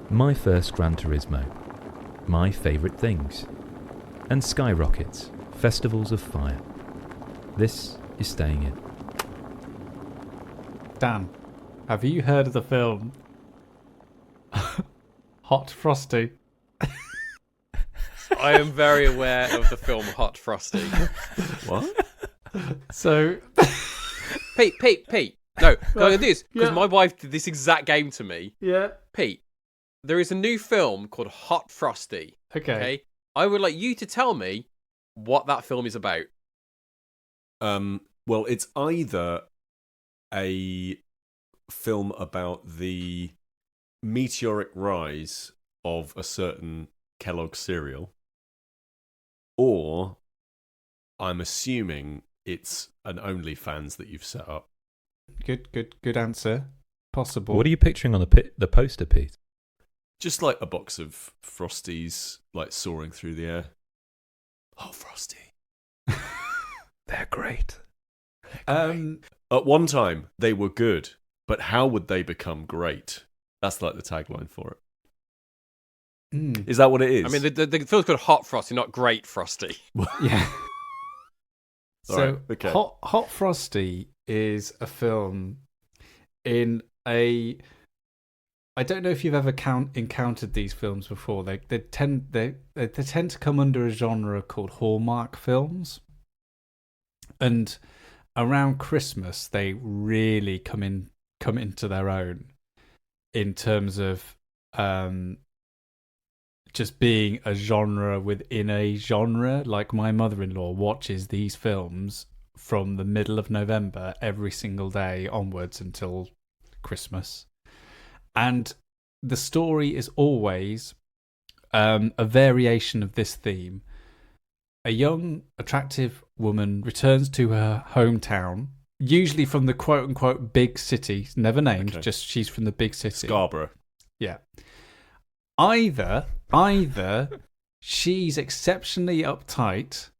My First Gran Turismo, My Favourite Things, and Skyrockets, Festivals of Fire. This is Staying In. Dan, have you heard of the film Hot Frosty? I am very aware of the film Hot Frosty. What? So, Pete. No, go do this, because Yeah. my wife did this exact game to me. yeah. Pete, there is a new film called Hot Frosty. Okay. I would like you to tell me what that film is about. Well, it's either a film about the meteoric rise of a certain Kellogg's cereal, or I'm assuming it's an OnlyFans that you've set up. Good answer. Possible. What are you picturing on the poster, Pete? Just like a box of Frosties, like soaring through the air. Oh, Frosty. They're great. At one time, they were good, but how would they become great? That's like the tagline for it. Is that what it is? I mean, the film's called Hot Frosty, not Great Frosty. Yeah. All So, right, okay. Hot Frosty is a film in a... I don't know if you've ever encountered these films before. They tend to come under a genre called Hallmark films. And around Christmas, they really come into their own in terms of just being a genre within a genre. Like, my mother-in-law watches these films from the middle of November every single day onwards until Christmas. And the story is always a variation of this theme. A young, attractive woman returns to her hometown, usually from the quote-unquote big city, never named, Okay. just she's from the big city. Scarborough. Yeah. Either she's exceptionally uptight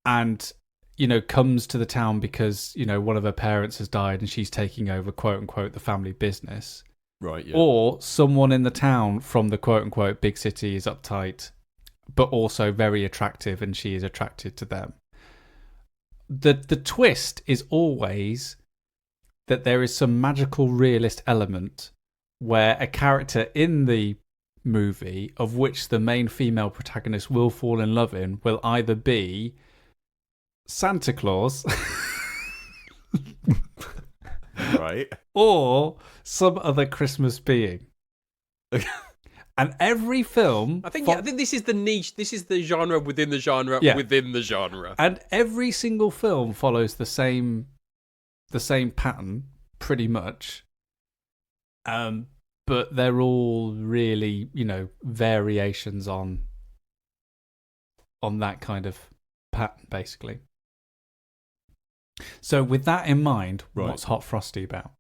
and, comes to the town because, one of her parents has died and she's taking over, quote-unquote, the family business. Right, yeah. Or someone in the town from the quote-unquote big city is uptight, but also very attractive, and she is attracted to them. The twist is always that there is some magical realist element where a character in the movie, of which the main female protagonist will fall in love in, will either be Santa Claus Right. or some other Christmas being. And every film... I think this is the niche. This is the genre within the genre within the genre. And every single film follows the same pattern, pretty much. But they're all really, variations on that kind of pattern, basically. So with that in mind, Right. What's Hot Frosty about?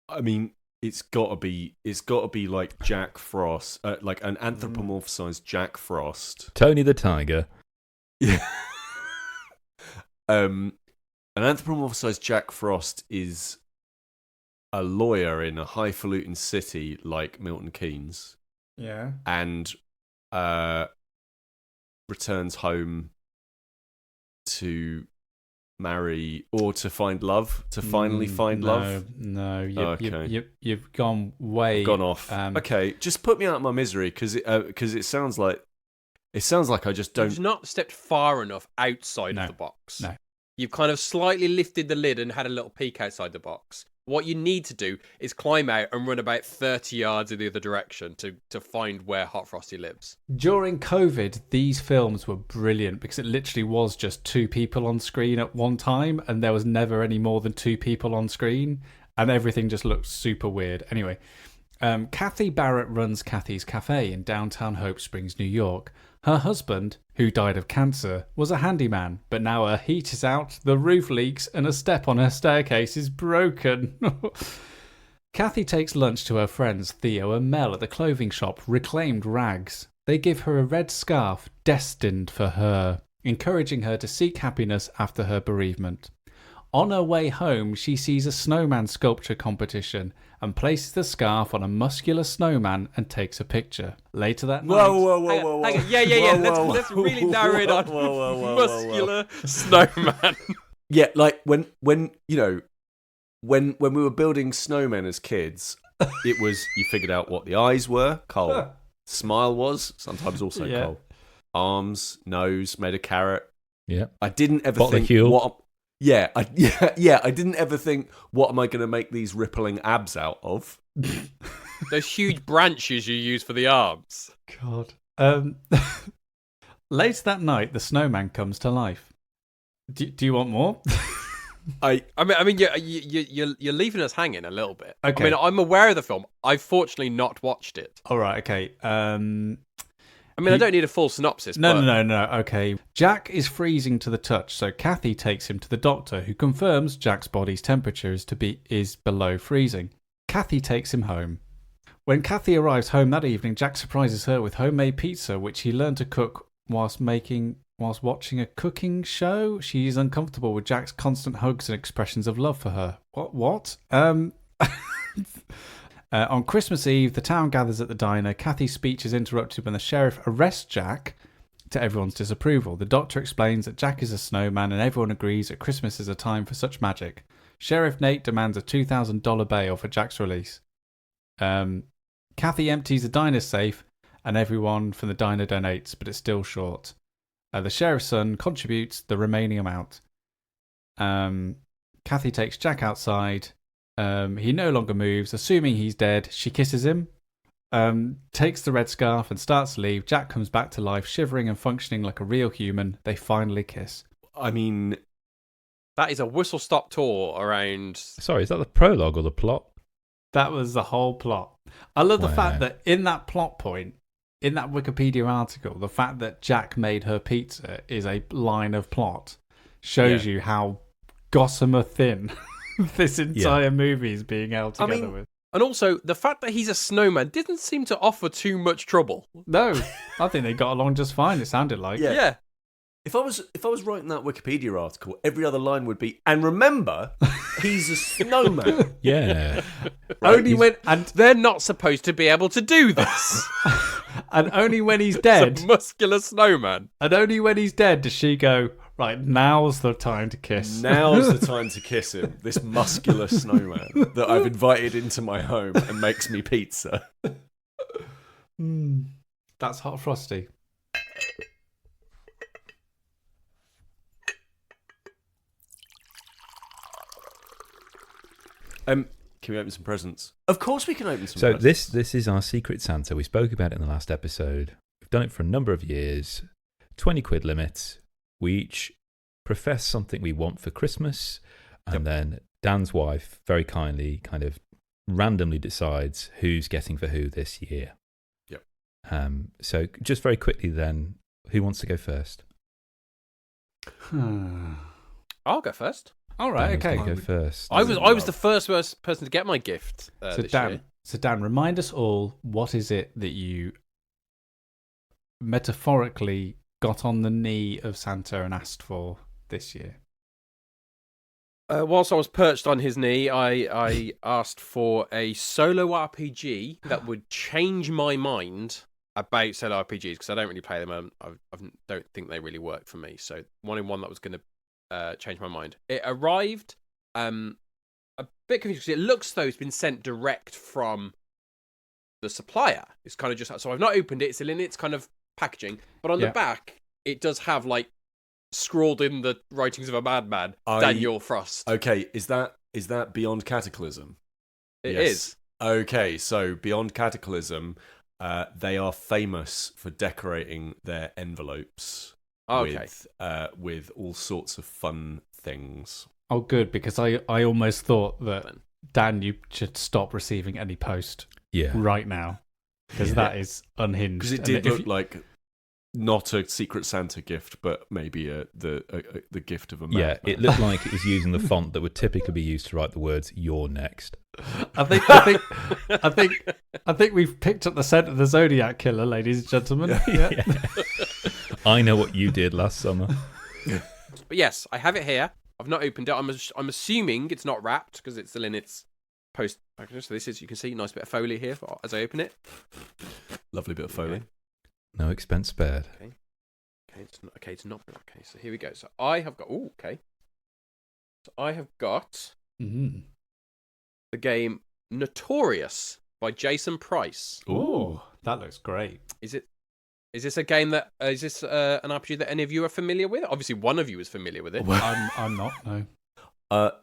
I mean, it's got to be like Jack Frost, like an anthropomorphized Jack Frost. Tony the Tiger. Yeah. An anthropomorphized Jack Frost is a lawyer in a highfalutin city like Milton Keynes, Yeah. and returns home to marry or to find love, to finally find love. No, Okay. you've gone way... Gone off. Okay, just put me out of my misery, because it sounds like I just don't. You've not stepped far enough outside of the box. No. You've kind of slightly lifted the lid and had a little peek outside the box. What you need to do is climb out and run about 30 yards in the other direction to find where Hot Frosty lives. During COVID, these films were brilliant because it literally was just two people on screen at one time, and there was never any more than two people on screen, and everything just looked super weird. Anyway, Kathy Barrett runs Kathy's Cafe in downtown Hope Springs, New York. Her husband, who died of cancer, was a handyman, but now her heat is out, the roof leaks, and a step on her staircase is broken. Kathy takes lunch to her friends Theo and Mel at the clothing shop Reclaimed Rags. They give her a red scarf destined for her, encouraging her to seek happiness after her bereavement. On her way home, she sees a snowman sculpture competition and places the scarf on a muscular snowman and takes a picture. Later that night... Whoa. Hang on. Yeah. Let's really narrow it on. Muscular snowman. Yeah, like when you know, when we were building snowmen as kids, it was, you figured out what the eyes were, coal. Smile was, sometimes also coal. Arms, nose, made a carrot. Yeah. I didn't ever Bottle think of Huel. what... I didn't ever think, what am I going to make these rippling abs out of? Those huge branches you use for the arms. God. Later that night, the snowman comes to life. Do you want more? I mean, you're leaving us hanging a little bit. Okay. I mean, I'm aware of the film. I've fortunately not watched it. All right. Okay. I don't need a full synopsis. No. Okay. Jack is freezing to the touch, so Kathy takes him to the doctor, who confirms Jack's body's temperature is below freezing. Kathy takes him home. When Kathy arrives home that evening, Jack surprises her with homemade pizza, which he learned to cook whilst watching a cooking show. She is uncomfortable with Jack's constant hugs and expressions of love for her. What? On Christmas Eve, the town gathers at the diner. Kathy's speech is interrupted when the sheriff arrests Jack, to everyone's disapproval. The doctor explains that Jack is a snowman and everyone agrees that Christmas is a time for such magic. Sheriff Nate demands a $2,000 bail for Jack's release. Kathy empties the diner safe and everyone from the diner donates, but it's still short. The sheriff's son contributes the remaining amount. Kathy takes Jack outside. He no longer moves. Assuming he's dead, she kisses him, takes the red scarf and starts to leave. Jack comes back to life, shivering and functioning like a real human. They finally kiss. I mean... That is a whistle-stop tour around... Sorry, is that the prologue or the plot? That was the whole plot. I love the fact that in that plot point, in that Wikipedia article, the fact that Jack made her pizza is a line of plot. Shows you how gossamer thin this entire movie is being held together with. And also, the fact that he's a snowman didn't seem to offer too much trouble. No, I think they got along just fine, it sounded like. Yeah. If I was writing that Wikipedia article, every other line would be, and remember, he's a snowman. Yeah. Right? And they're not supposed to be able to do this. And only when he's dead. It's a muscular snowman. And only when he's dead does she go, right, now's the time to kiss. Now's the time to kiss him, this muscular snowman that I've invited into my home and makes me pizza. That's Hot Frosty. Can we open some presents? Of course we can open some presents. So this is our Secret Santa. We spoke about it in the last episode. We've done it for a number of years. 20 quid limits. We each profess something we want for Christmas, and then Dan's wife very kindly kind of randomly decides who's getting for who this year. Yep. So just very quickly then, who wants to go first? I'll go first. All right, okay. Go first. I was the first person to get my gift this year. So Dan, remind us all, what is it that you metaphorically got on the knee of Santa and asked for this year? Whilst I was perched on his knee, I asked for a solo RPG that would change my mind about solo RPGs, because I don't really play them. I don't think they really work for me. So wanting one that was going to change my mind. It arrived a bit confused because it looks though it's been sent direct from the supplier. It's kind of just, so I've not opened it. It's still in its kind of packaging, but on the back it does have like scrawled in the writings of a madman, Daniel Frost. Okay, is that Beyond Cataclysm? It is. Okay, so Beyond Cataclysm, they are famous for decorating their envelopes. With all sorts of fun things. Oh, good, because I almost thought that, Dan, you should stop receiving any post right now, because that is unhinged. Because it did look like not a Secret Santa gift, but maybe the gift of a man. Yeah, it looked like it was using the font that would typically be used to write the words "You're next." I think we've picked up the scent of the Zodiac Killer, ladies and gentlemen. I know what you did last summer. But yes, I have it here. I've not opened it. I'm assuming it's not wrapped because it's still in its post package. So this is, you can see, nice bit of foley here as I open it. Lovely bit of foley. Okay. No expense spared. Okay, it's not. Okay, so here we go. So I have got. Oh, okay. So I have got the game Notorious by Jason Price. Ooh, that looks great. Is this a game that is this an RPG that any of you are familiar with? Obviously, one of you is familiar with it. I'm not. No.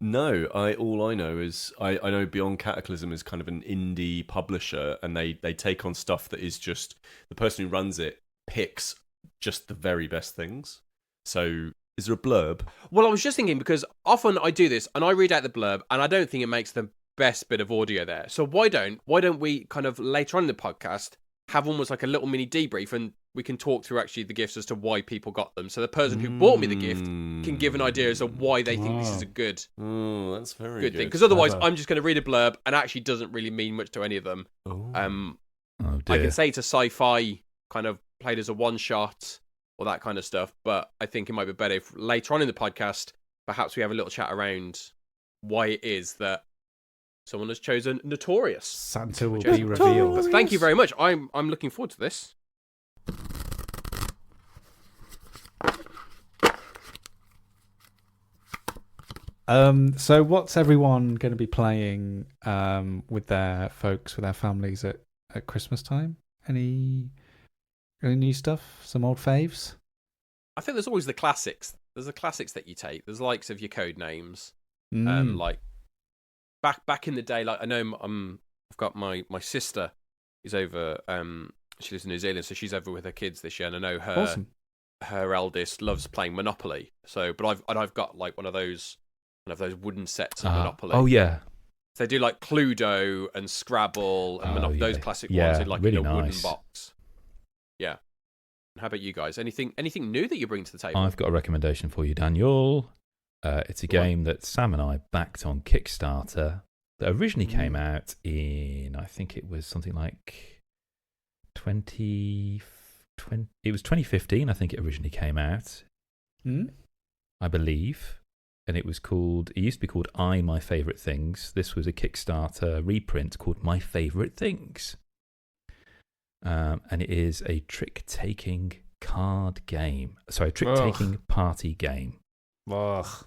No. All I know is I know Beyond Cataclysm is kind of an indie publisher, and they take on stuff that is just the person who runs it picks just the very best things. So, is there a blurb? Well, I was just thinking, because often I do this and I read out the blurb, and I don't think it makes the best bit of audio there. So why don't we kind of later on in the podcast have almost like a little mini debrief, and we can talk through actually the gifts as to why people got them. So the person who bought me the gift can give an idea as to why they think this is a good that's very good thing. Because otherwise, I'm just going to read a blurb and actually doesn't really mean much to any of them. Oh I dear. can say it's a sci-fi kind of played as a one-shot or that kind of stuff, but I think it might be better if later on in the podcast, perhaps we have a little chat around why it is that someone has chosen Notorious. Santa will be revealed. But thank you very much. I'm looking forward to this. So what's everyone going to be playing with their folks, with their families at Christmas time? Any new stuff? Some old faves? I think there's always the classics. There's the classics that you take. There's the likes of your code names. Like back in the day, like I know I've got my sister is over. She lives in New Zealand, so she's over with her kids this year, and I know her Awesome. her eldest loves playing Monopoly. So, but I've got like one of those wooden sets of Monopoly. Oh yeah. So they do like Cluedo and Scrabble and Monopoly, those classic ones in like really in a wooden nice. box. Yeah. How about you guys? Anything new that you bring to the table? I've got a recommendation for you, Daniel. It's a game that Sam and I backed on Kickstarter that originally came out in, I think it was something like 2015, I think it originally came out. I believe. And it used to be called My Favorite Things. This was a Kickstarter reprint called My Favorite Things. And it is a trick-taking card game. Sorry, trick-taking party game. Ugh.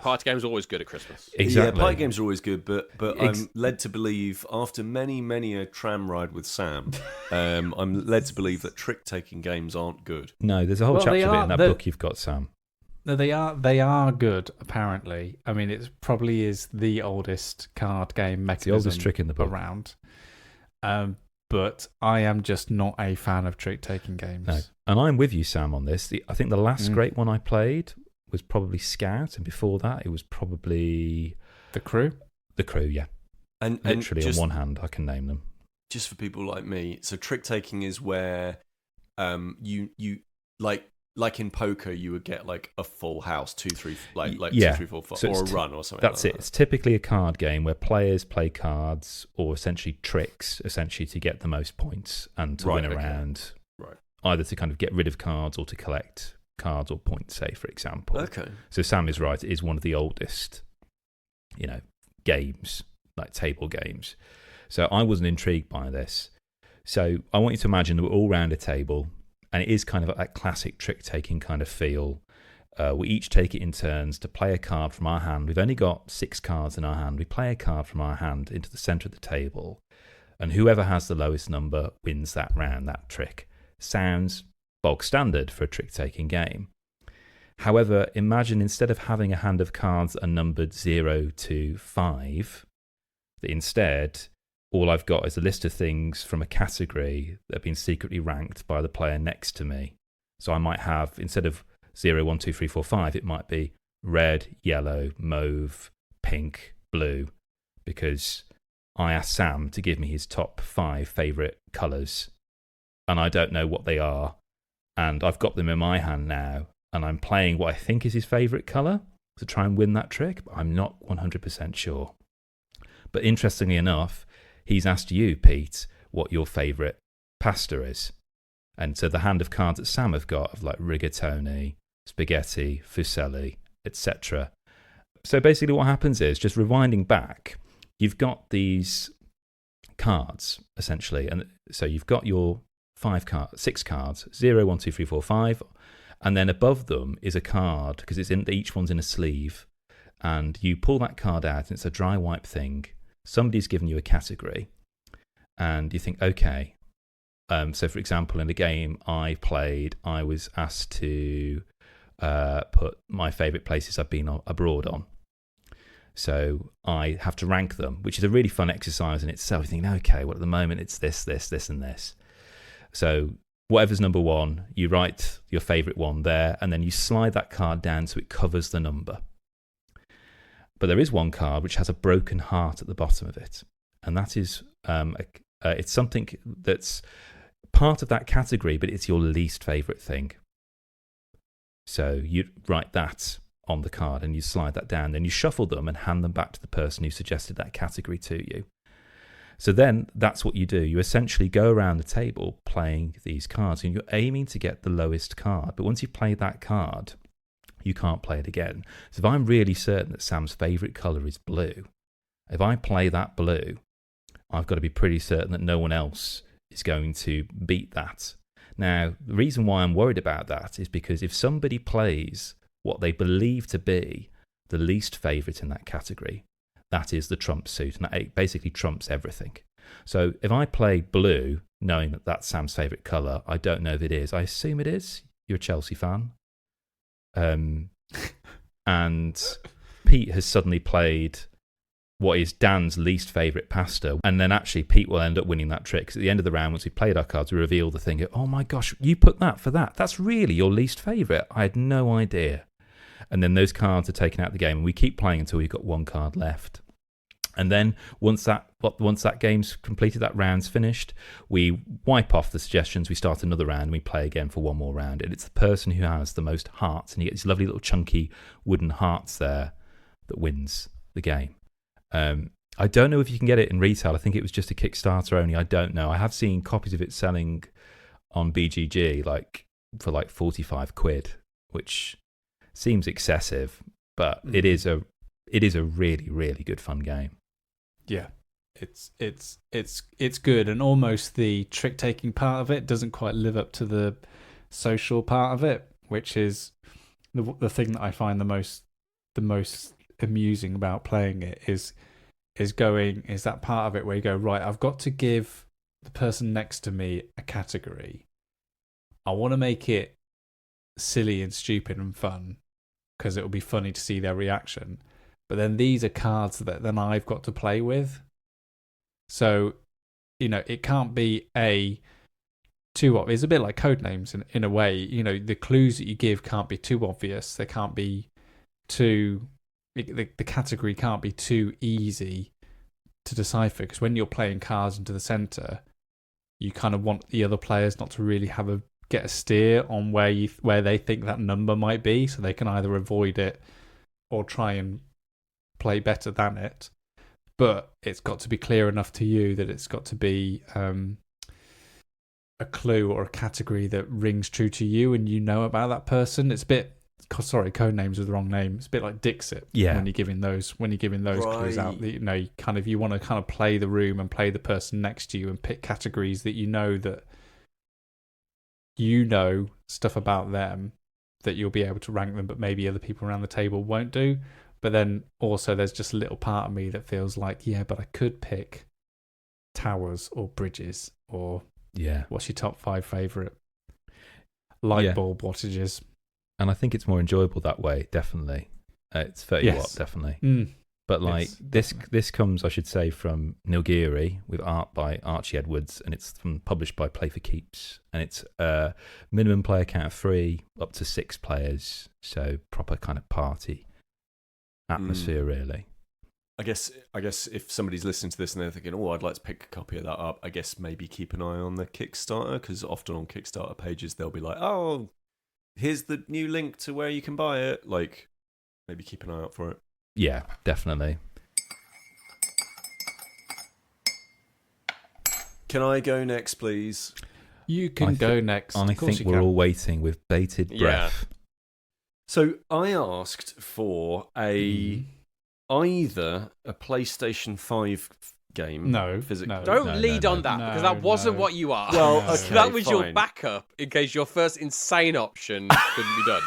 Party games are always good at Christmas. Exactly. Yeah, party games are always good, but I'm led to believe, after many a tram ride with Sam, I'm led to believe that trick-taking games aren't good. No, there's a whole chapter of it in that book you've got, Sam. No, they are good. Apparently, I mean, it probably is the oldest card game mechanism the oldest trick in the book around. But I am just not a fan of trick-taking games. No, and I'm with you, Sam, on this. I think the last great one I played was probably Scout, and before that, it was probably The Crew. The Crew, yeah. And literally just, on one hand, I can name them. Just for people like me, so trick-taking is where you like in poker, you would get like a full house, 2, 3, like 2, 3, 4, 5, so or a run or something. That's like it. that. It's typically a card game where players play cards or essentially tricks, essentially to get the most points and to win around. Right. Either to kind of get rid of cards or to collect cards or points, say, for example. Okay. So Sam is right. It is one of the oldest, games, like table games. So I wasn't intrigued by this. So I want you to imagine that we're all round a table. And it is kind of that classic trick-taking kind of feel. We each take it in turns to play a card from our hand. We've only got 6 cards in our hand. We play a card from our hand into the centre of the table. And whoever has the lowest number wins that round, that trick. Sounds bog standard for a trick-taking game. However, imagine instead of having a hand of cards that are numbered 0 to 5, that instead all I've got is a list of things from a category that have been secretly ranked by the player next to me. So I might have, instead of 0, 1, 2, 3, 4, 5, it might be red, yellow, mauve, pink, blue, because I asked Sam to give me his top 5 favourite colours, and I don't know what they are, and I've got them in my hand now, and I'm playing what I think is his favourite colour to try and win that trick, but I'm not 100% sure. But interestingly enough, he's asked you, Pete, what your favourite pasta is. And so the hand of cards that Sam have got of like rigatoni, spaghetti, fusilli, etc. So basically what happens is, just rewinding back, you've got these cards, essentially. And so you've got your 6 cards, 0, 1, 2, 3, 4, 5. And then above them is a card, because each one's in a sleeve. And you pull that card out, and it's a dry wipe thing. Somebody's given you a category. And you think, okay. So, for example, in a game I played, I was asked to put my favourite places I've been abroad on. So I have to rank them, which is a really fun exercise in itself. You think, okay, well, at the moment it's this, this, this, and this. So whatever's number 1, you write your favourite one there, and then you slide that card down so it covers the number. But there is one card which has a broken heart at the bottom of it. And that is, it's something that's part of that category, but it's your least favourite thing. So you write that on the card and you slide that down, then you shuffle them and hand them back to the person who suggested that category to you. So then that's what you do. You essentially go around the table playing these cards, and you're aiming to get the lowest card. But once you've played that card, you can't play it again. So if I'm really certain that Sam's favourite colour is blue, if I play that blue, I've got to be pretty certain that no one else is going to beat that. Now, the reason why I'm worried about that is because if somebody plays what they believe to be the least favourite in that category, that is the trump suit, and that basically trumps everything. So if I play blue, knowing that that's Sam's favourite colour, I don't know if it is. I assume it is. You're a Chelsea fan. And Pete has suddenly played what is Dan's least favourite pasta, and then actually Pete will end up winning that trick, because at the end of the round, once we played our cards, we reveal the thing, oh my gosh, you put that for that, that's really your least favourite, I had no idea. And then those cards are taken out of the game, and we keep playing until we've got one card left. And then once that game's completed, that round's finished, we wipe off the suggestions, we start another round, and we play again for one more round. And it's the person who has the most hearts, and you get these lovely little chunky wooden hearts there, that wins the game. I don't know if you can get it in retail. I think it was just a Kickstarter only. I don't know. I have seen copies of it selling on BGG for like 45 quid, which seems excessive, but it is a really, really good fun game. Yeah, it's good, and almost the trick taking part of it doesn't quite live up to the social part of it, which is the thing that I find the most amusing about playing it is that part of it where you go, right, I've got to give the person next to me a category. I want to make it silly and stupid and fun because it'll be funny to see their reaction. But then these are cards that then I've got to play with. So, it can't be too obvious. It's a bit like Codenames in a way. The clues that you give can't be too obvious. They can't be too... The category can't be too easy to decipher, because when you're playing cards into the centre, you kind of want the other players not to really get a steer on where they think that number might be, so they can either avoid it or try and play better than it. But it's got to be clear enough to you that it's got to be a clue or a category that rings true to you and you know about that person. It's a bit... Sorry, Codenames with the wrong name. It's a bit like Dixit. Yeah. When you're giving those right. clues out, you want to kind of play the room and play the person next to you and pick categories that you know stuff about them, that you'll be able to rank them, but maybe other people around the table won't do. But then also there's just a little part of me that feels like, yeah, but I could pick towers or bridges, or what's your top 5 favourite light bulb wattages. And I think it's more enjoyable that way, definitely. It's 30 watt, definitely. But this comes, I should say, from Nilgiri, with art by Archie Edwards, and it's published by Play for Keeps. And it's a minimum player count of 3, up to 6 players. So proper kind of party atmosphere, really. I guess if somebody's listening to this and they're thinking, oh, I'd like to pick a copy of that up, I guess maybe keep an eye on the Kickstarter, because often on Kickstarter pages they'll be like, oh, here's the new link to where you can buy it. Like, maybe keep an eye out for it. Yeah, definitely. Can I go next, please? You can go next. I think we're all waiting with bated breath. So I asked for either a PlayStation 5 game. No. Don't lead on that, because that wasn't what you asked. Well, okay, that was your fine. backup in case your first insane option couldn't be done.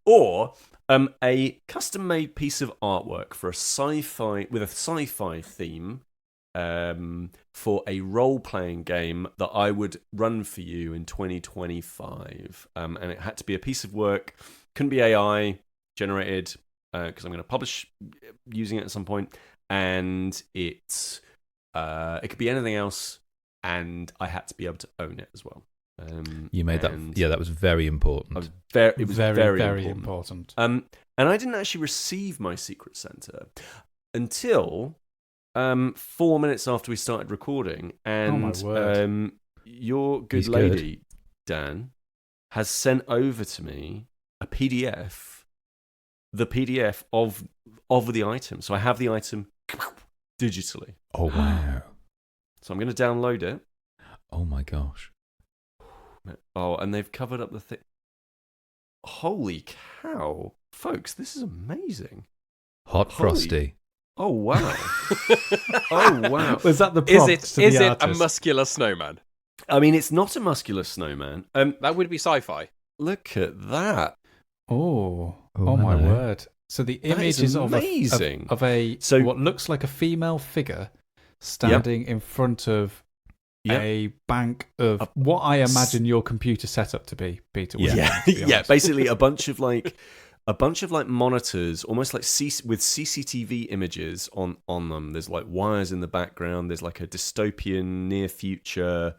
Or a custom-made piece of artwork for a sci-fi theme for a role-playing game that I would run for you in 2025. And it had to be a piece of work. Couldn't be AI generated because I'm going to publish using it at some point. And it could be anything else, and I had to be able to own it as well. You made that. Yeah, that was very important. It was very important. And I didn't actually receive my Secret Santa until 4 minutes after we started recording, and your good lady Dan has sent over to me a PDF, the PDF of the item. So I have the item digitally. Oh wow! So I'm going to download it. Oh my gosh! Oh, and they've covered up the thing. Holy cow, folks! This is amazing. Hot Frosty. Oh wow! Oh wow! Was that the prompt? Is it a muscular snowman? I mean, it's not a muscular snowman. That would be sci-fi. Look at that! Oh my word! So the image is amazing. of what looks like a female figure standing in front of a bank of what I imagine your computer setup to be, Peter. Yeah. Basically, a bunch of like monitors, almost like with CCTV images on them. There's like wires in the background. There's like a dystopian near future,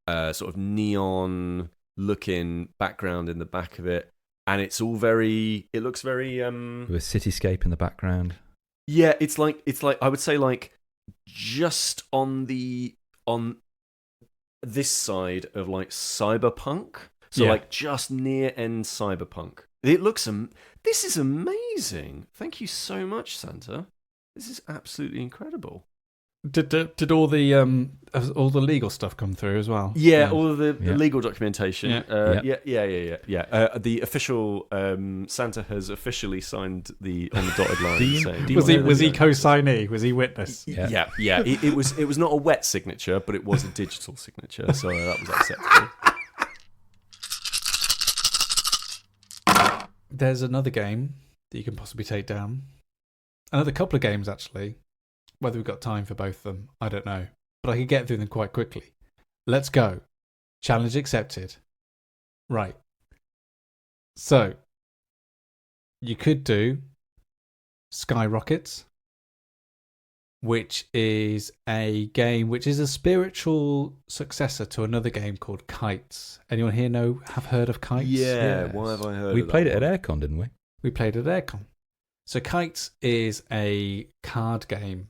sort of neon looking background in the back of it. And it's all it looks very with a cityscape in the background. Yeah, it's like I would say like just on this side of like cyberpunk. So like just near end cyberpunk. It looks this is amazing. Thank you so much, Santa. This is absolutely incredible. Did all the legal stuff come through as well? Yeah, all of the legal documentation. Yeah. The official Santa has officially signed on the dotted line. Was he co-signee? Was he witness? Yeah. It was not a wet signature, but it was a digital signature, so that was acceptable. There's another game that you can possibly take down. Another couple of games actually. Whether we've got time for both of them, I don't know. But I could get through them quite quickly. Let's go. Challenge accepted. Right. So, you could do Skyrockets, which is a game which is a spiritual successor to another game called Kites. Anyone here have heard of Kites? Yeah, yes. Why have I heard of that? We played it at Aircon, didn't we? We played it at Aircon. So Kites is a card game,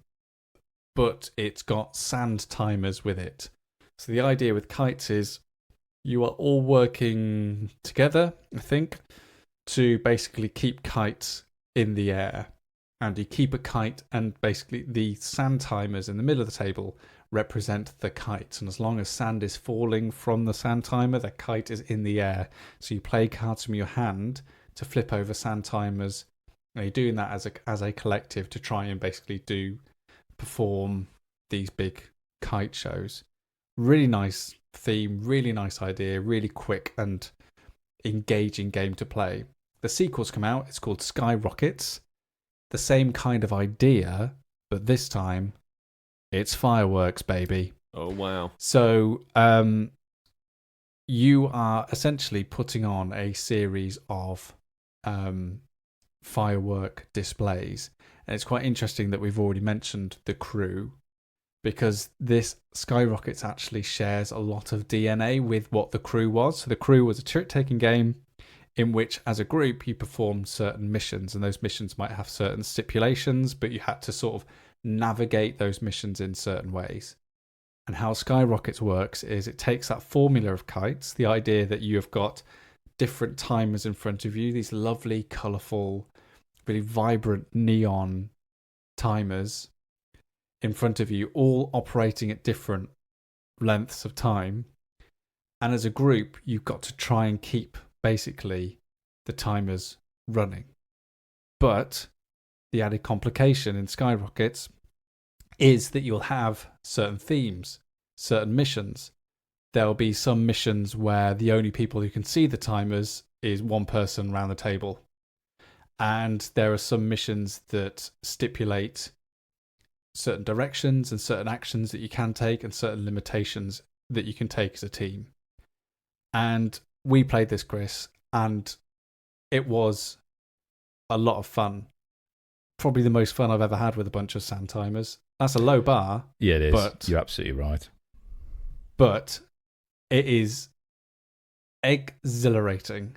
but it's got sand timers with it. So the idea with Kites is you are all working together, I think, to basically keep kites in the air. And you keep a kite, and basically the sand timers in the middle of the table represent the kites. And as long as sand is falling from the sand timer, the kite is in the air. So you play cards from your hand to flip over sand timers. And you're doing that as a collective to try and basically perform these big kite shows. Really nice theme, really nice idea, really quick and engaging game to play. The sequel's come out, it's called Skyrockets. The same kind of idea, but this time it's fireworks, baby. Oh wow. So you are essentially putting on a series of firework displays. And it's quite interesting that we've already mentioned the crew, because this Skyrockets actually shares a lot of DNA with what the crew was. So the crew was a trick-taking game in which, as a group, you performed certain missions, and those missions might have certain stipulations, but you had to sort of navigate those missions in certain ways. And how Skyrockets works is it takes that formula of kites, the idea that you have got different timers in front of you, these lovely, colourful, really vibrant neon timers in front of you, all operating at different lengths of time. And as a group, you've got to try and keep basically the timers running. But the added complication in Skyrockets is that you'll have certain themes, certain missions. There'll be some missions where the only people who can see the timers is one person around the table. And there are some missions that stipulate certain directions and certain actions that you can take and certain limitations that you can take as a team. And we played this, Kris, and it was a lot of fun. Probably the most fun I've ever had with a bunch of sand timers. That's a low bar. Yeah, it is. But you're absolutely right. But it is exhilarating,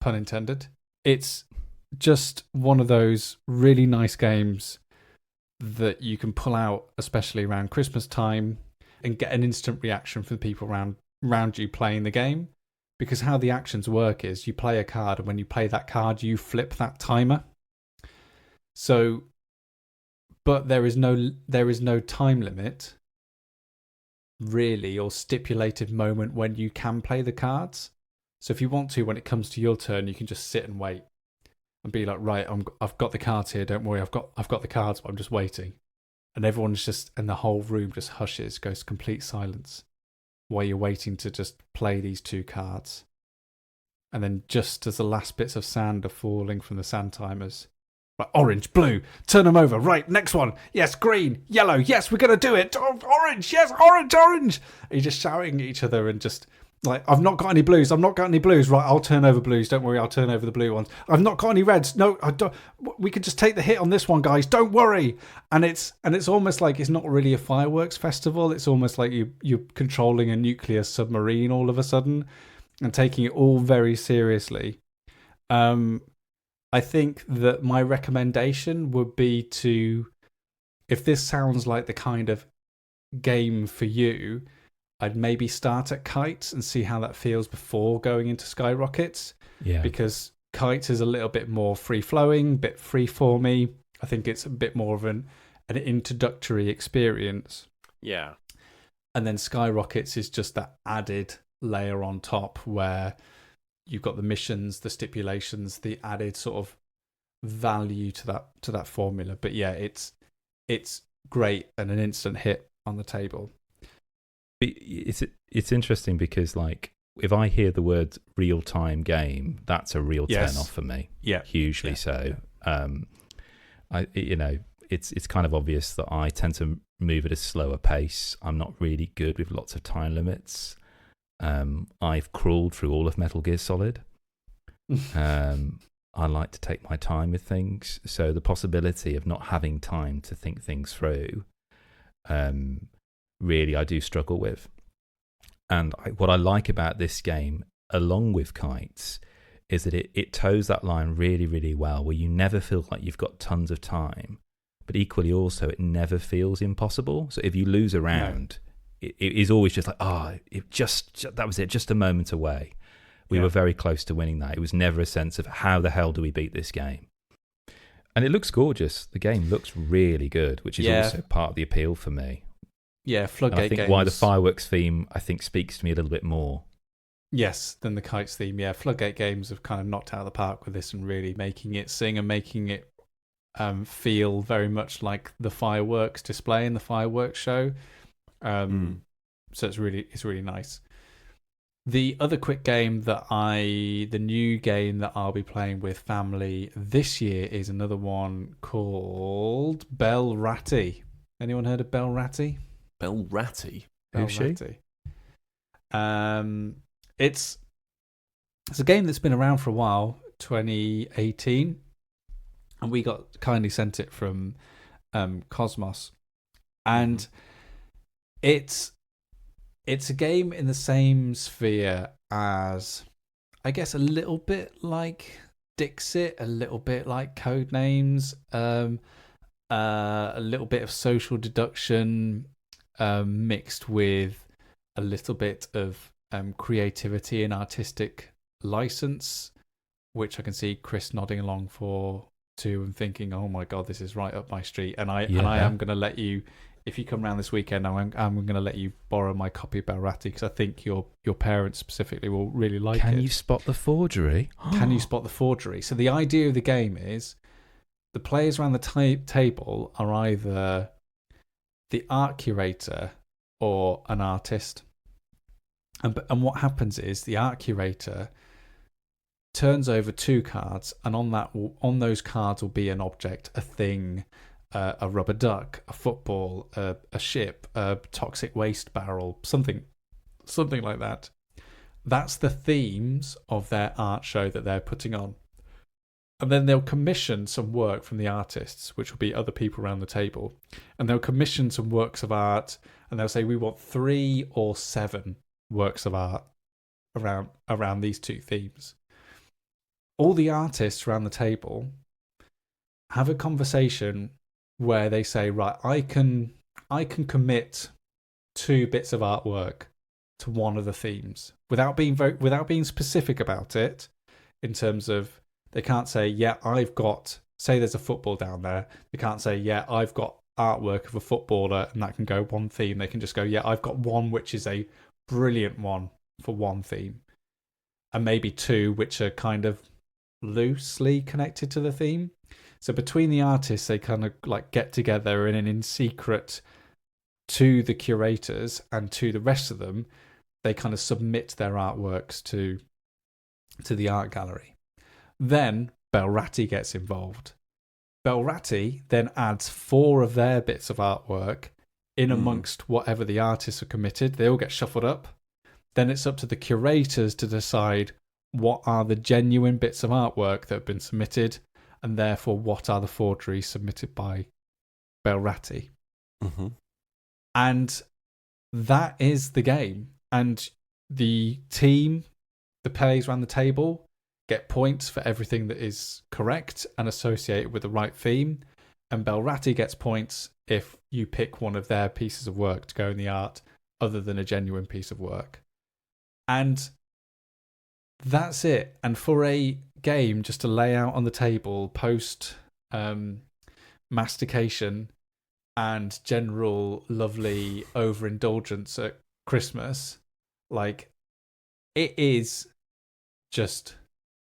pun intended. It's just one of those really nice games that you can pull out, especially around Christmas time, and get an instant reaction from the people around you playing the game. Because how the actions work is you play a card, and when you play that card, you flip that timer. So, but there is no time limit, really, or stipulated moment when you can play the cards. So if you want to, when it comes to your turn, you can just sit and wait and be like, right, I've got the cards here. Don't worry, I've got the cards, but I'm just waiting. And everyone's just, and the whole room just hushes, goes complete silence while you're waiting to just play these two cards. And then just as the last bits of sand are falling from the sand timers, right, orange, blue, turn them over. Right, next one. Yes, green, yellow. Yes, we're going to do it. Oh, orange, yes, orange, orange. And you're just shouting at each other and just like, I've not got any blues. I've not got any blues. Right, I'll turn over blues. Don't worry, I'll turn over the blue ones. I've not got any reds. No, I don't. We could just take the hit on this one, guys. Don't worry. And it's almost like it's not really a fireworks festival. It's almost like you're controlling a nuclear submarine all of a sudden and taking it all very seriously. I think that my recommendation would be to, if this sounds like the kind of game for you, I'd maybe start at Kites and see how that feels before going into Skyrockets. Yeah. Because Kites is a little bit more free-flowing, a bit free-formy. I think it's a bit more of an introductory experience. Yeah. And then Skyrockets is just that added layer on top where you've got the missions, the stipulations, the added sort of value to that formula. But yeah, it's great and an instant hit on the table. It's interesting because, like, if I hear the word real time game, that's a real turn off for me. Yeah, hugely so. It's kind of obvious that I tend to move at a slower pace. I'm not really good with lots of time limits. I've crawled through all of Metal Gear Solid. I like to take my time with things, so the possibility of not having time to think things through, really I do struggle with. And what I like about this game, along with Kites, is that it toes that line really, really well, where you never feel like you've got tons of time, but equally also it never feels impossible. So if you lose a round, it is always just like, that was it, just a moment away. We were very close to winning that. It was never a sense of how the hell do we beat this game. And it looks gorgeous. The game looks really good, which is also part of the appeal for me. Yeah, Floodgate Games. I think why the fireworks theme, I think, speaks to me a little bit more. Yes, than the Kites theme. Yeah, Floodgate Games have kind of knocked out of the park with this and really making it sing and making it feel very much like the fireworks display in the fireworks show. So it's really nice. The other quick game the new game that I'll be playing with family this year is another one called Belratti. Anyone heard of Belratti? Belratti? Who's she? It's a game that's been around for a while, 2018, and we got kindly sent it from Kosmos, and it's a game in the same sphere as, I guess, a little bit like Dixit, a little bit like Codenames, a little bit of social deduction mixed with a little bit of creativity and artistic license, which I can see Kris nodding along too and thinking, oh my god, this is right up my street. And I am going to let you if you come around this weekend, I'm going to let you borrow my copy of Belratti because I think your parents specifically will really like it. Can you spot the forgery? Can you spot the forgery? So the idea of the game is the players around the table are either the art curator or an artist. And what happens is the art curator turns over 2 cards, and on those cards will be an object, a thing, a rubber duck, a football, a ship, a toxic waste barrel, something like that. That's the themes of their art show that they're putting on. And then they'll commission some work from the artists, which will be other people around the table. And they'll commission some works of art, and they'll say, we want 3 or 7 works of art around these 2 themes. All the artists around the table have a conversation where they say, right, I can commit 2 bits of artwork to one of the themes without being specific about it, in terms of they can't say, yeah, I've got, say there's a football down there. They can't say, yeah, I've got artwork of a footballer and that can go one theme. They can just go, yeah, I've got one which is a brilliant one for one theme, and maybe 2 which are kind of loosely connected to the theme. So between the artists, they kind of like get together and in secret to the curators and to the rest of them, they kind of submit their artworks to the art gallery. Then Belratti gets involved. Belratti then adds 4 of their bits of artwork in amongst whatever the artists are committed. They all get shuffled up. Then it's up to the curators to decide what are the genuine bits of artwork that have been submitted, and therefore what are the forgeries submitted by Belratti. Mm-hmm. And that is the game. And the team, the players around the table, get points for everything that is correct and associated with the right theme. And Belratti gets points if you pick one of their pieces of work to go in the art other than a genuine piece of work. And that's it. And for a game just to lay out on the table post mastication and general lovely overindulgence at Christmas, like, it is just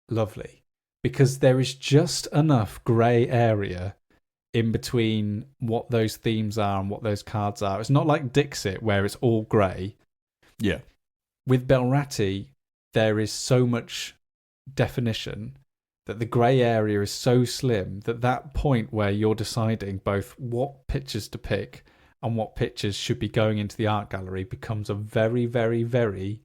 lovely because there is just enough grey area in between what those themes are and what those cards are. It's not like Dixit where it's all grey. Yeah. With Belratti, there is so much definition that the grey area is so slim that point where you're deciding both what pictures to pick and what pictures should be going into the art gallery becomes a very, very, very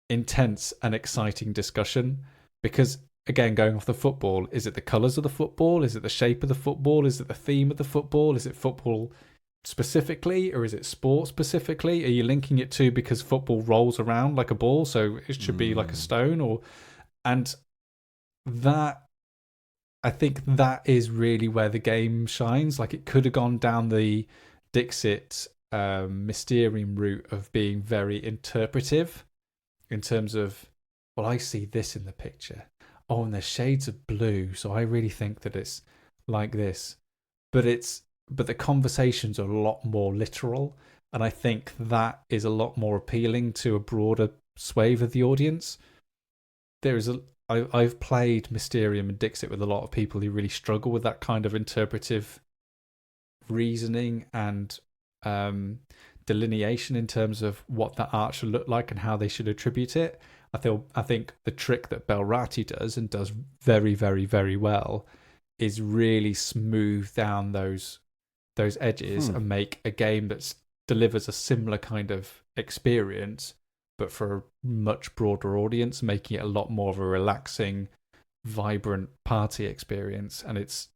intense and exciting discussion. Because, again, going off the football, is it the colours of the football? Is it the shape of the football? Is it the theme of the football? Is it football specifically, or is it sport specifically? Are you linking it to because football rolls around like a ball, so it should be like a stone? And that, I think that is really where the game shines. Like, it could have gone down the Dixit Mysterium route of being very interpretive in terms of, well, I see this in the picture. Oh, and there's shades of blue, so I really think that it's like this. But the conversations are a lot more literal, and I think that is a lot more appealing to a broader swathe of the audience. I've played Mysterium and Dixit with a lot of people who really struggle with that kind of interpretive reasoning and delineation in terms of what that art should look like and how they should attribute it. I think the trick that Belratti does, and does very, very, very well, is really smooth down those edges and make a game that delivers a similar kind of experience, but for a much broader audience, making it a lot more of a relaxing, vibrant party experience. And it's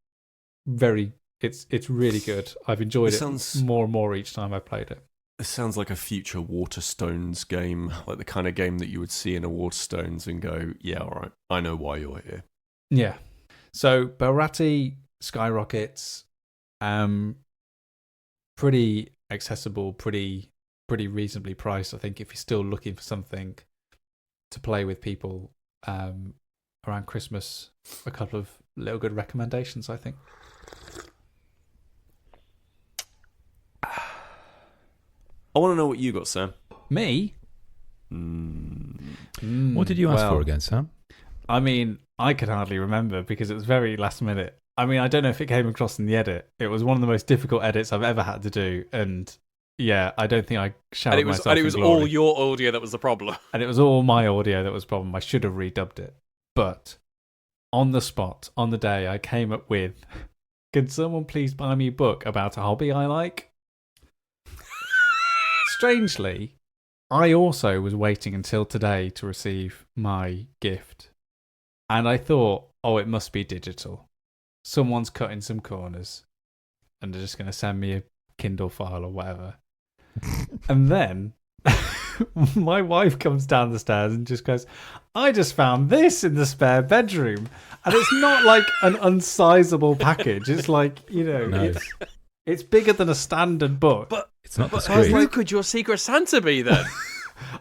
really good. I've enjoyed it more and more each time I've played it. It sounds like a future Waterstones game, like the kind of game that you would see in a Waterstones and go, yeah, all right, I know why you're here. Yeah. So Belratti, Skyrockets, pretty accessible, pretty reasonably priced. I think if you're still looking for something to play with people around Christmas, a couple of little good recommendations, I think. I want to know what you got, Sam. Me? What did you ask for again, Sam? I mean, I can hardly remember because it was very last minute. I mean, I don't know if it came across in the edit. It was one of the most difficult edits I've ever had to do, and yeah, I don't think I showered myself. And it was all your audio that was the problem. And it was all my audio that was the problem. I should have redubbed it, but on the spot, on the day, I came up with, "Can someone please buy me a book about a hobby I like?" Strangely, I also was waiting until today to receive my gift. And I thought, oh, it must be digital. Someone's cutting some corners. And they're just going to send me a Kindle file or whatever. And then my wife comes down the stairs and just goes, "I just found this in the spare bedroom." And it's not like an unsizable package. It's like, No. it's bigger than a standard book. But It's not the But screen. who could your Secret Santa be then?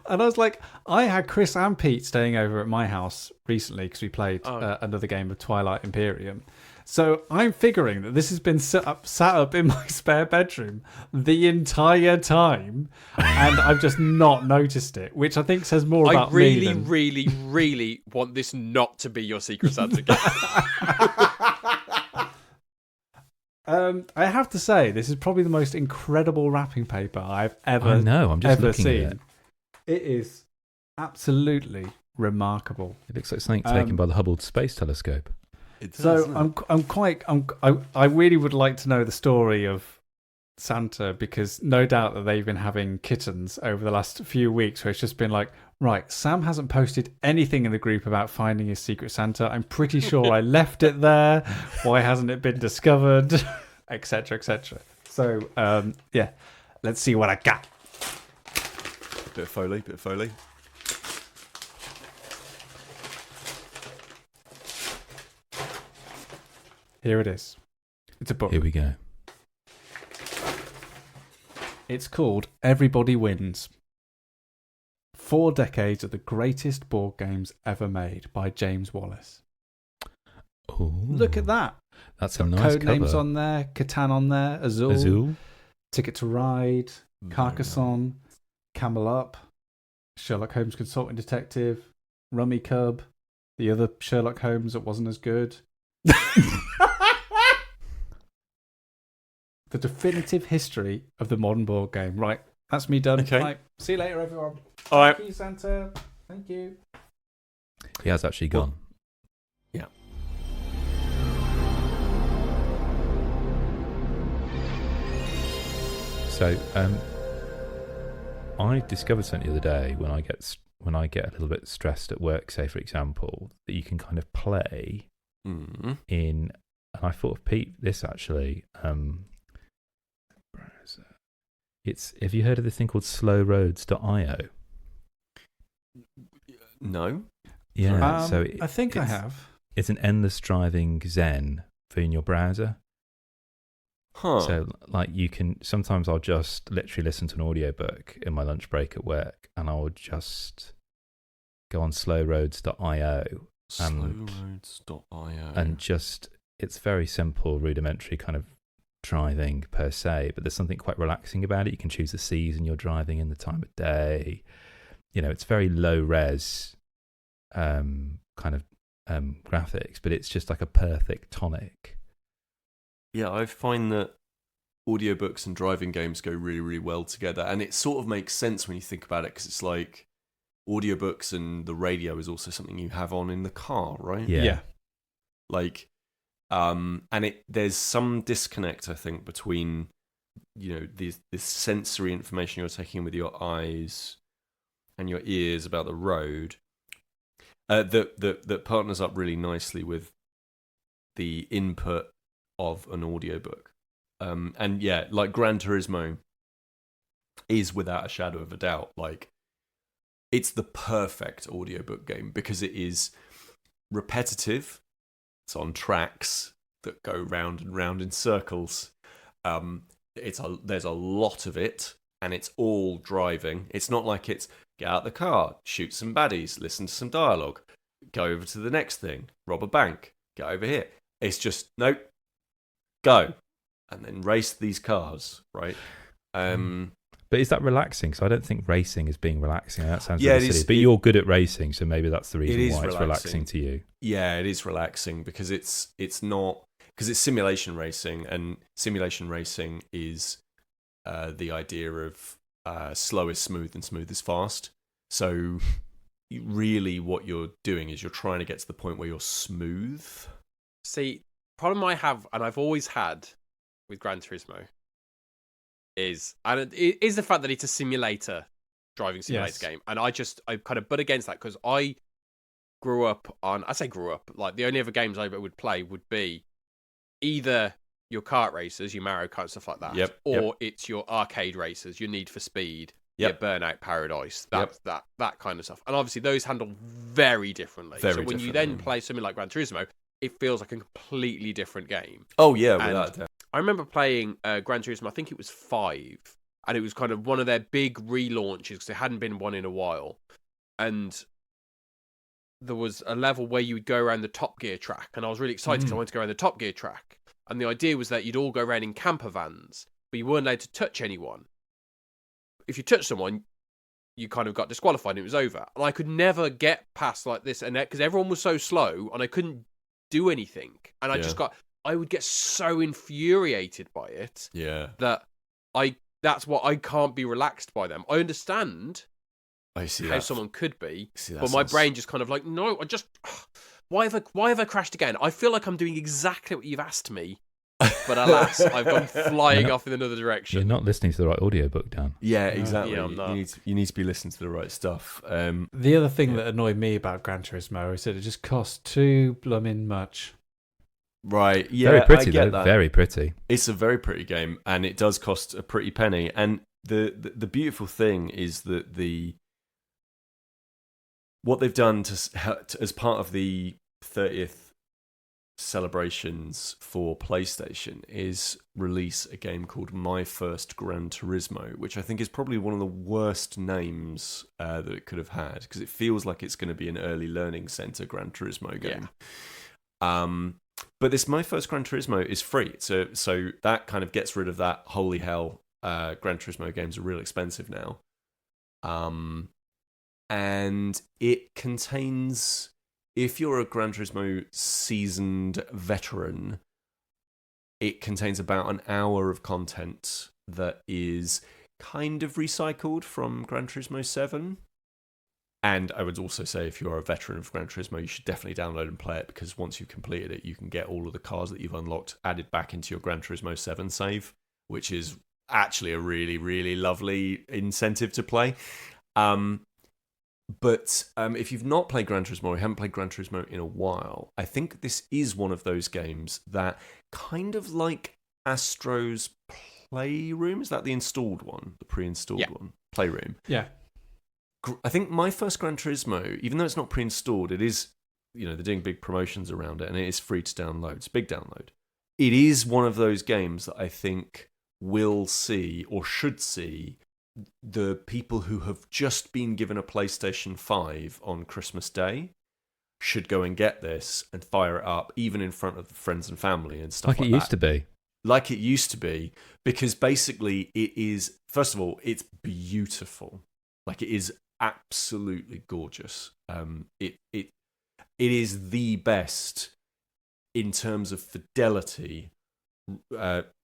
And I was like, I had Kris and Pete staying over at my house recently because we played another game of Twilight Imperium. So I'm figuring that this has been sat up in my spare bedroom the entire time, and I've just not noticed it, which I think says more about me than... really, really want this not to be your Secret Santa gift. I have to say, this is probably the most incredible wrapping paper I've ever I know, I'm just ever looking seen. at it. It is absolutely remarkable. It looks like something taken by the Hubble Space Telescope. So I really would like to know the story of Santa, because no doubt that they've been having kittens over the last few weeks where it's just been like, right, Sam hasn't posted anything in the group about finding his Secret Santa. I'm pretty sure I left it there. Why hasn't it been discovered? Etc. etc. So yeah, let's see what I got. Bit of Foley. Here it is. It's a book. Here we go. It's called Everybody Wins. 4 decades of the greatest board games ever made by James Wallace. Ooh, Look at that. That's a nice Code cover. names on there, Catan on there, Azul, Ticket to Ride, Carcassonne, Camel Up, Sherlock Holmes Consulting Detective, Rummy Cub, the other Sherlock Holmes that wasn't as good. The definitive history of the modern board game. Right, that's me done. Okay. Right, see you later, everyone. All right. Thank you, Santa. Thank you. He has actually gone. Yeah. So, I discovered something the other day when I get a little bit stressed at work, say for example, that you can kind of play in, and I thought of Pete this actually. Have you heard of this thing called slowroads.io? No. Yeah, I think I have. It's an endless driving zen for in your browser. Huh. So, like, you can sometimes I'll just literally listen to an audiobook in my lunch break at work, and I'll just go on slowroads.io and just it's very simple, rudimentary kind of driving per se, but there's something quite relaxing about it. You can choose the season you're driving in, the time of day. It's very low res kind of graphics, but it's just like a perfect tonic. Yeah, I find that audiobooks and driving games go really, really well together. And it sort of makes sense when you think about it, because it's like audiobooks and the radio is also something you have on in the car, right? Yeah. Like, and there's some disconnect, I think, between, this sensory information you're taking in with your eyes and your ears about the road, that partners up really nicely with the input of an audiobook. And yeah, like Gran Turismo is without a shadow of a doubt, like, it's the perfect audiobook game because it is repetitive. It's on tracks that go round and round in circles. There's a lot of it, and it's all driving. It's not like it's get out the car, shoot some baddies, listen to some dialogue, go over to the next thing, rob a bank, get over here. It's just, nope, go, and then race these cars, right? But But is that relaxing? Because I don't think racing is being relaxing. That sounds Yeah, really it is- silly. But you're good at racing, so maybe that's the reason is why it's relaxing relaxing. to you. Yeah, it is relaxing because it's not, because it's simulation racing, and simulation racing is the idea of slow is smooth and smooth is fast. So really what you're doing is you're trying to get to the point where you're smooth. See, problem I have, and I've always had with Gran Turismo, is the fact that it's a simulator, driving simulator game, and I kind of butt against that because I grew up on. I say grew up, like the only other games I would play would be either your kart races, your Mario Kart, stuff like that, or it's your arcade races, your Need for Speed, your Burnout Paradise, that kind of stuff. And obviously those handle very differently. So when you then play something like Gran Turismo, it feels like a completely different game. Oh yeah, without doubt. I remember playing Gran Turismo, I think it was 5, and it was kind of one of their big relaunches because there hadn't been one in a while. And there was a level where you would go around the Top Gear track, and I was really excited because I wanted to go around the Top Gear track. And the idea was that you'd all go around in camper vans, but you weren't allowed to touch anyone. If you touched someone, you kind of got disqualified and it was over. And I could never get past like this, and because everyone was so slow and I couldn't do anything. And I would get so infuriated by it that that's what I can't be relaxed by them. I understand I see how someone could be, but my brain just kind of like, no, why have I crashed again? I feel like I'm doing exactly what you've asked me, but alas, I've gone flying off in another direction. You're not listening to the right audiobook, Dan. Yeah, exactly. Yeah, I'm not. You need to be listening to the right stuff. The other thing that annoyed me about Gran Turismo is that it just costs too blooming much. Right, yeah, very pretty, I get though. that. Very pretty. It's a very pretty game, and it does cost a pretty penny. And the beautiful thing is that what they've done to as part of the 30th celebrations for PlayStation is release a game called My First Gran Turismo, which I think is probably one of the worst names that it could have had, because it feels like it's going to be an early learning center Gran Turismo game. Yeah. But this My First Gran Turismo is free, so that kind of gets rid of that holy hell. Gran Turismo games are real expensive now, and it contains, if you're a Gran Turismo seasoned veteran, it contains about an hour of content that is kind of recycled from Gran Turismo 7. And I would also say, if you're a veteran of Gran Turismo, you should definitely download and play it, because once you've completed it, you can get all of the cars that you've unlocked added back into your Gran Turismo 7 save, which is actually a really, really lovely incentive to play. But if you've not played Gran Turismo, or you haven't played Gran Turismo in a while, I think this is one of those games that, kind of like Astro's Playroom, is that the installed one? The pre-installed one? Playroom. Yeah. I think My First Gran Turismo, even though it's not pre-installed, it is, they're doing big promotions around it, and it is free to download. It's a big download. It is one of those games that I think will see, or should see, the people who have just been given a PlayStation 5 on Christmas Day should go and get this and fire it up, even in front of friends and family and stuff like that. Like it used to be. Like it used to be, because basically it is, first of all, it's beautiful. Like, it is absolutely gorgeous. It is the best in terms of fidelity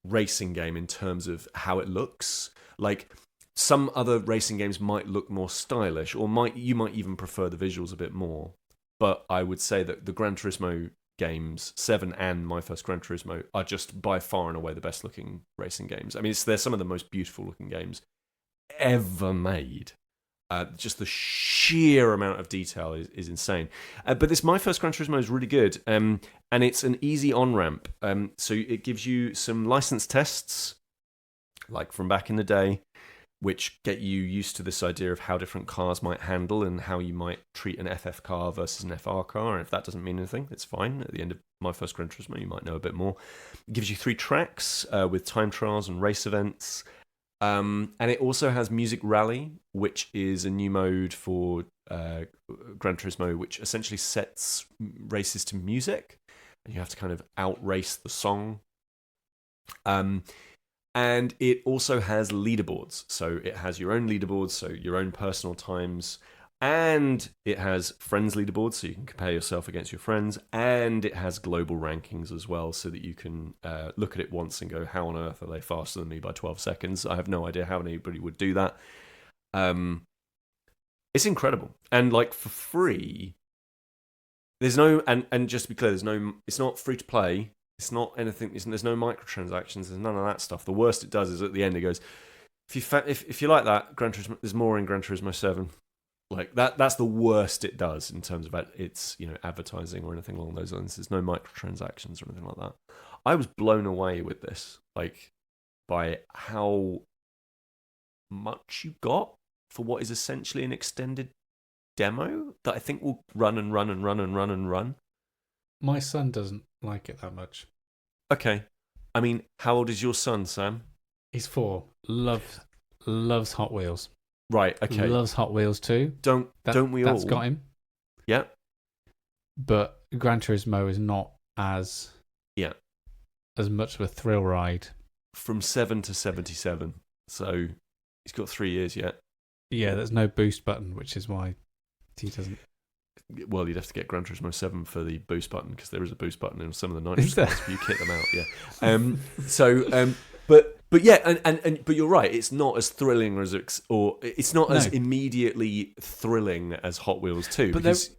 racing game, in terms of how it looks. Like, some other racing games might look more stylish, or you might even prefer the visuals a bit more. But I would say that the Gran Turismo games, 7 and My First Gran Turismo, are just by far and away the best looking racing games. I mean, they're some of the most beautiful looking games ever made. Just the sheer amount of detail is insane. But this My First Gran Turismo is really good, and it's an easy on-ramp. So it gives you some license tests, like from back in the day, which get you used to this idea of how different cars might handle and how you might treat an FF car versus an FR car. And if that doesn't mean anything, it's fine. At the end of My First Gran Turismo, you might know a bit more. It gives you 3 tracks with time trials and race events. And it also has Music Rally, which is a new mode for Gran Turismo, which essentially sets races to music. And you have to kind of outrace the song. And it also has leaderboards. So it has your own leaderboards, so your own personal times. And it has friends leaderboards, so you can compare yourself against your friends. And it has global rankings as well, so that you can look at it once and go, how on earth are they faster than me by 12 seconds? I have no idea how anybody would do that. It's incredible. And like for free, there's no, and just to be clear, it's not free to play. It's not anything, there's no microtransactions, there's none of that stuff. The worst it does is at the end it goes, if you like that, Gran Turismo, there's more in Gran Turismo 7. Like that's the worst it does in terms of its advertising or anything along those lines. There's no microtransactions or anything like that. I was blown away with this, like by how much you got for what is essentially an extended demo that I think will run and run and run and run and run. My son doesn't like it that much. Okay, I mean, how old is your son, Sam? He's 4. Loves Hot Wheels. Right. Okay. Loves Hot Wheels too. Don't we all? That's got him. Yeah. But Gran Turismo is not as much of a thrill ride. From 7 to 77, so he's got 3 years yet. Yeah, there's no boost button, which is why he doesn't. Well, you'd have to get Gran Turismo 7 for the boost button, because there is a boost button in some of the nitrous cars. You kit them out, yeah. But yeah, but you're right. It's not as thrilling as it's not as immediately thrilling as Hot Wheels 2. But because,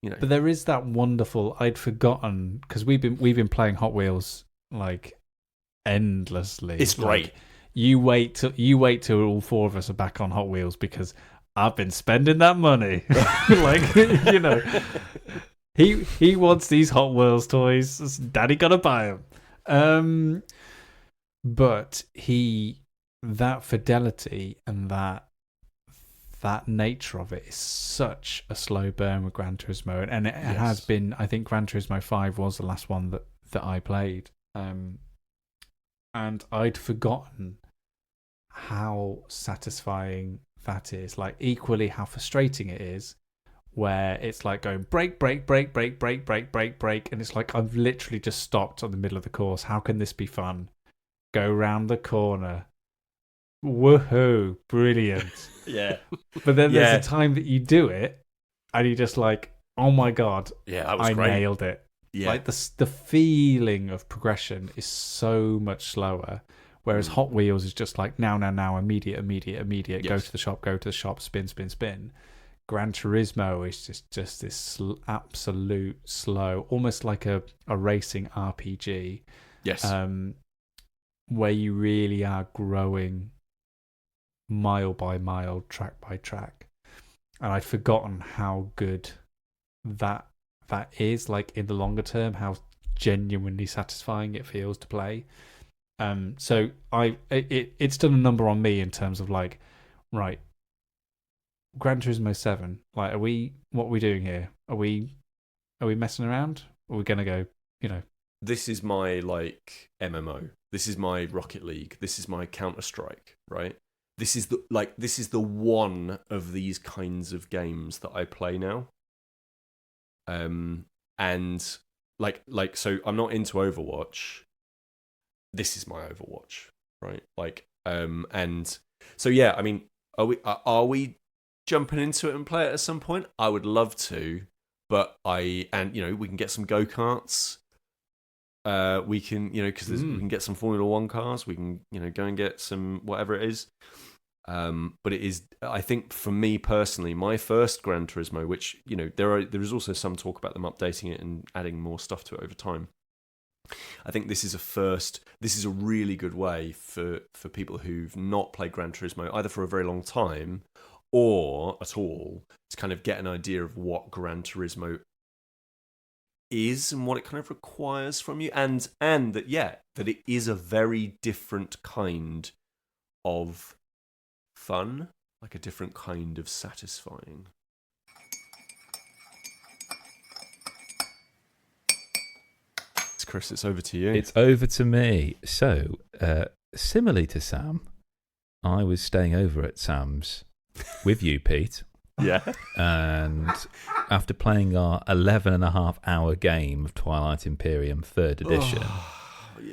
but there is that wonderful. I'd forgotten, because we've been playing Hot Wheels like endlessly. It's great. Like, you wait till all 4 of us are back on Hot Wheels, because I've been spending that money. Like, he wants these Hot Wheels toys. Daddy gotta buy them. But that fidelity and that nature of it is such a slow burn with Gran Turismo, and it has been. I think Gran Turismo 5 was the last one that I played, and I'd forgotten how satisfying that is. Like, equally how frustrating it is, where it's like going brake, brake, brake, brake, brake, brake, brake, brake, and it's like I've literally just stopped on the middle of the course. How can this be fun? Go round the corner. Woohoo, brilliant. Yeah. But then there's a time that you do it and you're just like, oh my God, that was I great. Nailed it. Yeah. Like the feeling of progression is so much slower. Whereas Hot Wheels is just like now, immediate. Yes. Go to the shop, spin. Gran Turismo is just this absolute slow, almost like a racing RPG. Yes. Where you really are growing mile by mile, track by track. And I'd forgotten how good that is, like in the longer term, how genuinely satisfying it feels to play. So it's done a number on me in terms of like, right, Gran Turismo 7, like, what are we doing here? Are we messing around? Are we gonna go, This is my like MMO. This is my Rocket League. This is my Counter-Strike, right? This is the one of these kinds of games that I play now. And like so I'm not into Overwatch. This is my Overwatch, right? Like and so yeah, I mean, are we jumping into it and play it at some point? I would love to, but we can get some go-karts. We can, because we can get some Formula 1 cars. We can, go and get some whatever it is. But it is, I think, for me personally, my first Gran Turismo, which there is also some talk about them updating it and adding more stuff to it over time. I think this is a really good way for people who've not played Gran Turismo either for a very long time or at all to kind of get an idea of what Gran Turismo is and what it kind of requires from you, and that it is a very different kind of fun, like a different kind of satisfying. Kris, it's over to you. It's over to me. So, similarly to Sam, I was staying over at Sam's with you, Pete. Yeah. And after playing our 11.5-hour game of Twilight Imperium 3rd edition,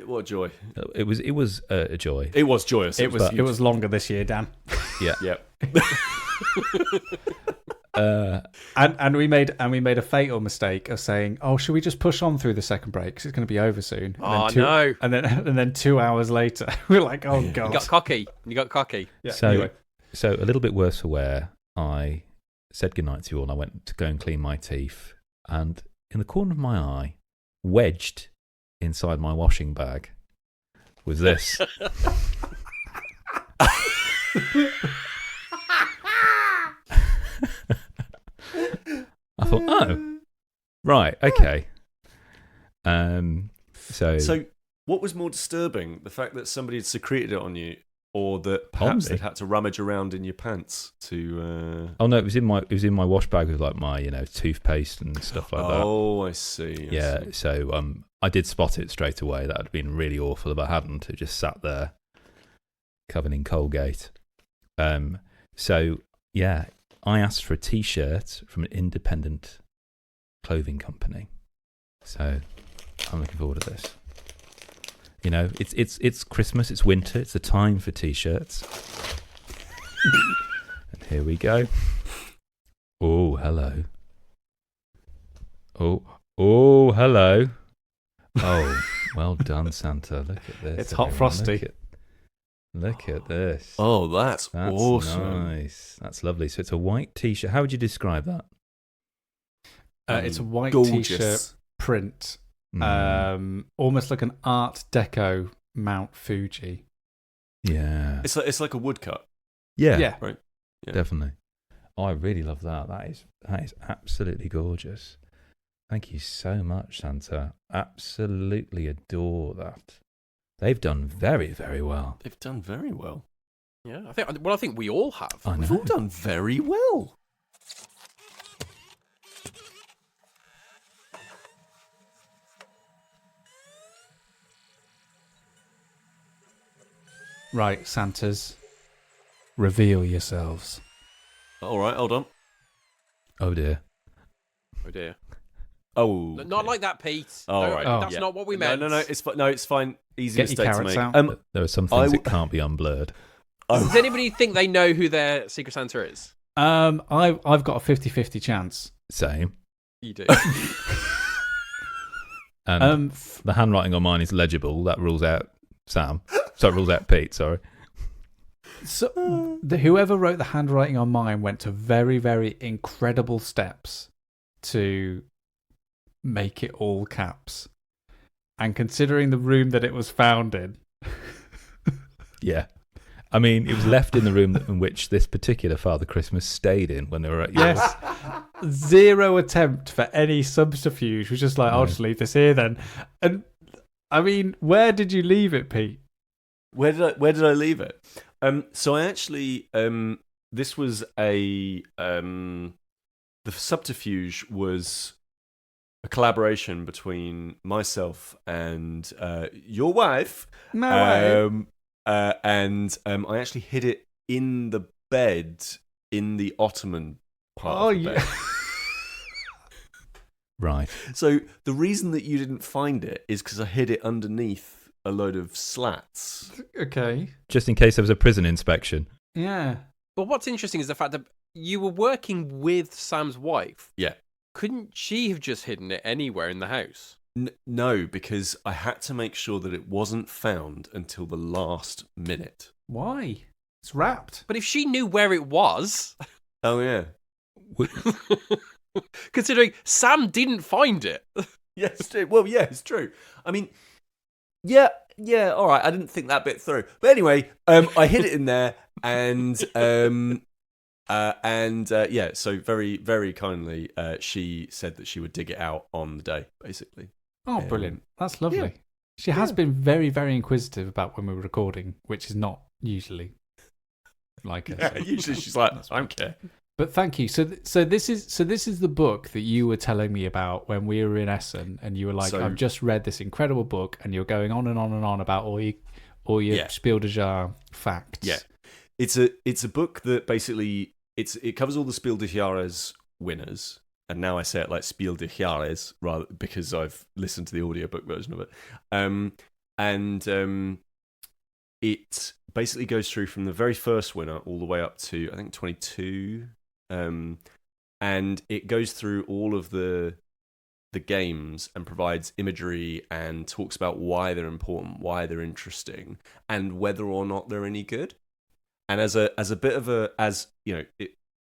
what a joy! It was a joy. It was joyous. It was longer this year, Dan. Yeah. Yep. And we made a fatal mistake of saying, "Oh, should we just push on through the second break because it's going to be over soon?" No! And then 2 hours later, we're like, "Oh God!" You got cocky. Yeah, So anyway. so a little bit worse for wear. I said goodnight to you all, and I went to go and clean my teeth, and in the corner of my eye, wedged inside my washing bag, was this. I thought, oh, right, okay. So what was more disturbing, the fact that somebody had secreted it on you, or that perhaps Honestly. they'd had to rummage around in your pants to? oh no, it was in my wash bag with like my toothpaste and stuff like that. Oh, I see. Yeah, so I did spot it straight away. That had been really awful if I hadn't. It just sat there, covered in Colgate. So yeah, I asked for a T-shirt from an independent clothing company. So I'm looking forward to this. It's Christmas, it's winter, it's the time for T-shirts. And here we go. Oh, hello. Oh, hello. Oh, well done, Santa. Look at this. It's Hot everyone. Frosty. Look at this. Oh, that's awesome. Nice. That's lovely. So it's a white T-shirt. How would you describe that? It's a white gorgeous T-shirt print, almost like an Art Deco Mount Fuji. Yeah. It's like a woodcut. Yeah. Right. Yeah. Definitely. Oh, I really love that. That is absolutely gorgeous. Thank you so much, Santa. Absolutely adore that. They've done very, very well. They've done very well. Yeah, I think we all have. I know. We've all done very well. Right, Santas, reveal yourselves. All right, hold on. Oh dear. Oh dear. Oh, Not like that, Pete. All No, right. That's not what we meant. No, it's fine. No, it's fine. Easy Get your mistake to carrots make. out. There are some things that can't be unblurred. Does anybody think they know who their Secret Santa is? I've got a 50-50 chance. Same. You do. And the handwriting on mine is legible. That rules out Sam. So it rules out Pete, sorry. So whoever wrote the handwriting on mine went to very, very incredible steps to make it all caps. And considering the room that it was found in. Yeah. I mean, it was left in the room in which this particular Father Christmas stayed in when they were at yours. Yes. Zero attempt for any subterfuge. It was just like, I'll just leave this here then. And I mean, where did you leave it, Pete? Where did I leave it? So I actually this was the subterfuge was a collaboration between myself and your wife. No way. And I actually hid it in the bed in the ottoman part of the bed. Right. So the reason that you didn't find it is because I hid it underneath a load of slats. Okay. Just in case there was a prison inspection. Yeah. But what's interesting is the fact that you were working with Sam's wife. Yeah. Couldn't she have just hidden it anywhere in the house? No, because I had to make sure that it wasn't found until the last minute. Why? It's wrapped. But if she knew where it was, Oh, yeah. considering Sam didn't find it. Yes, well, yeah, it's true. I mean, yeah, all right. I didn't think that bit through. But anyway, I hid it in there and yeah, so very, very kindly, she said that she would dig it out on the day, basically. Oh, brilliant. That's lovely. Yeah. She has been very, very inquisitive about when we were recording, which is not usually like her. Yeah, so usually she's like, that's I don't care. But thank you. So this is the book that you were telling me about when we were in Essen, and you were like, I've just read this incredible book, and you're going on and on and on about all your Spiel des Jahres facts. Yeah, it's a book that basically it covers all the Spiel des Jahres winners, and now I say it like Spiel des Jahres rather because I've listened to the audiobook version of it. and it basically goes through from the very first winner all the way up to I think 22, and it goes through all of the games and provides imagery and talks about why they're important, why they're interesting, and whether or not they're any good. And as a bit of a, as you know,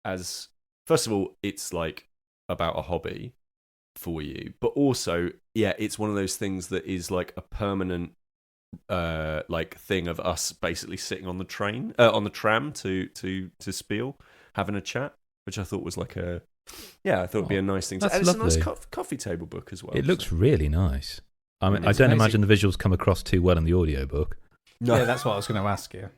as first of all, it's like about a hobby for you, but also, yeah, it's one of those things that is like a permanent like thing of us basically sitting on the tram to Spiel, having a chat, which I thought was like a, I thought it'd be a nice thing. That's and it's lovely. a nice coffee table book as well. It looks really nice. I mean, I It's don't amazing. imagine the visuals come across too well in the audiobook. No. Yeah, that's what I was going to ask you.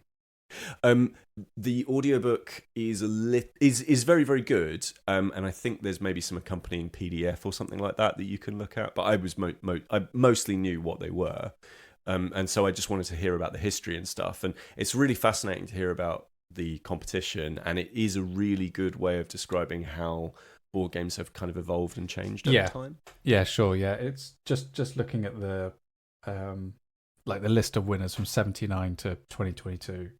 The audiobook is is very, very good, and I think there's maybe some accompanying PDF or something like that you can look at. But I was I mostly knew what they were, and so I just wanted to hear about the history and stuff. And it's really fascinating to hear about the competition, and it is a really good way of describing how board games have kind of evolved and changed over time. Yeah, sure. Yeah, it's just looking at the like the list of winners from 79 to 2022.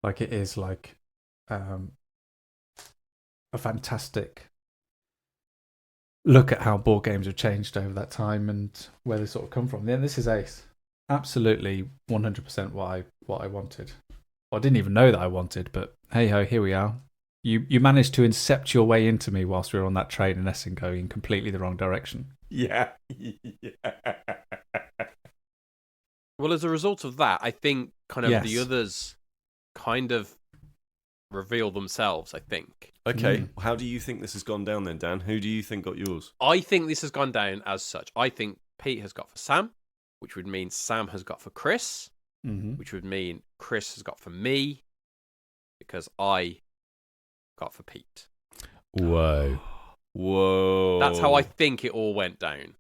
Like it is like a fantastic look at how board games have changed over that time and where they sort of come from. Yeah, this is ace. Absolutely 100% what I wanted. Well, I didn't even know that I wanted, but hey ho, here we are. You managed to incept your way into me whilst we were on that train in Essen going in completely the wrong direction. Yeah. Well, as a result of that, I think kind of Yes. the others kind of reveal themselves, I think. Okay, how do you think this has gone down then, Dan? Who do you think got yours? I think this has gone down as such. I think Pete has got for Sam, which would mean Sam has got for Kris, Mm-hmm. which would mean Kris has got for me, because I got for Pete. Whoa. Whoa. That's how I think it all went down